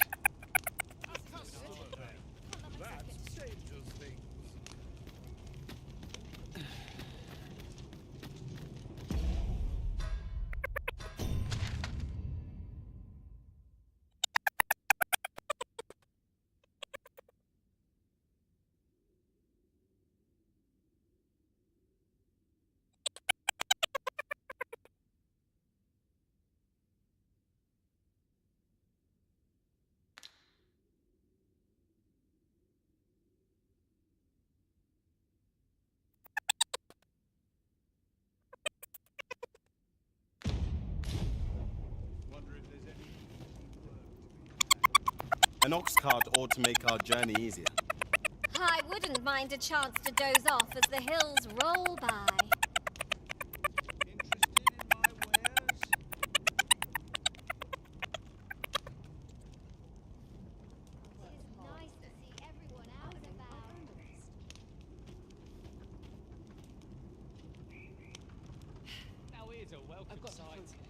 An ox cart ought to make our journey easier. I wouldn't mind a chance to doze off as the hills roll by. Now here's a welcome sight.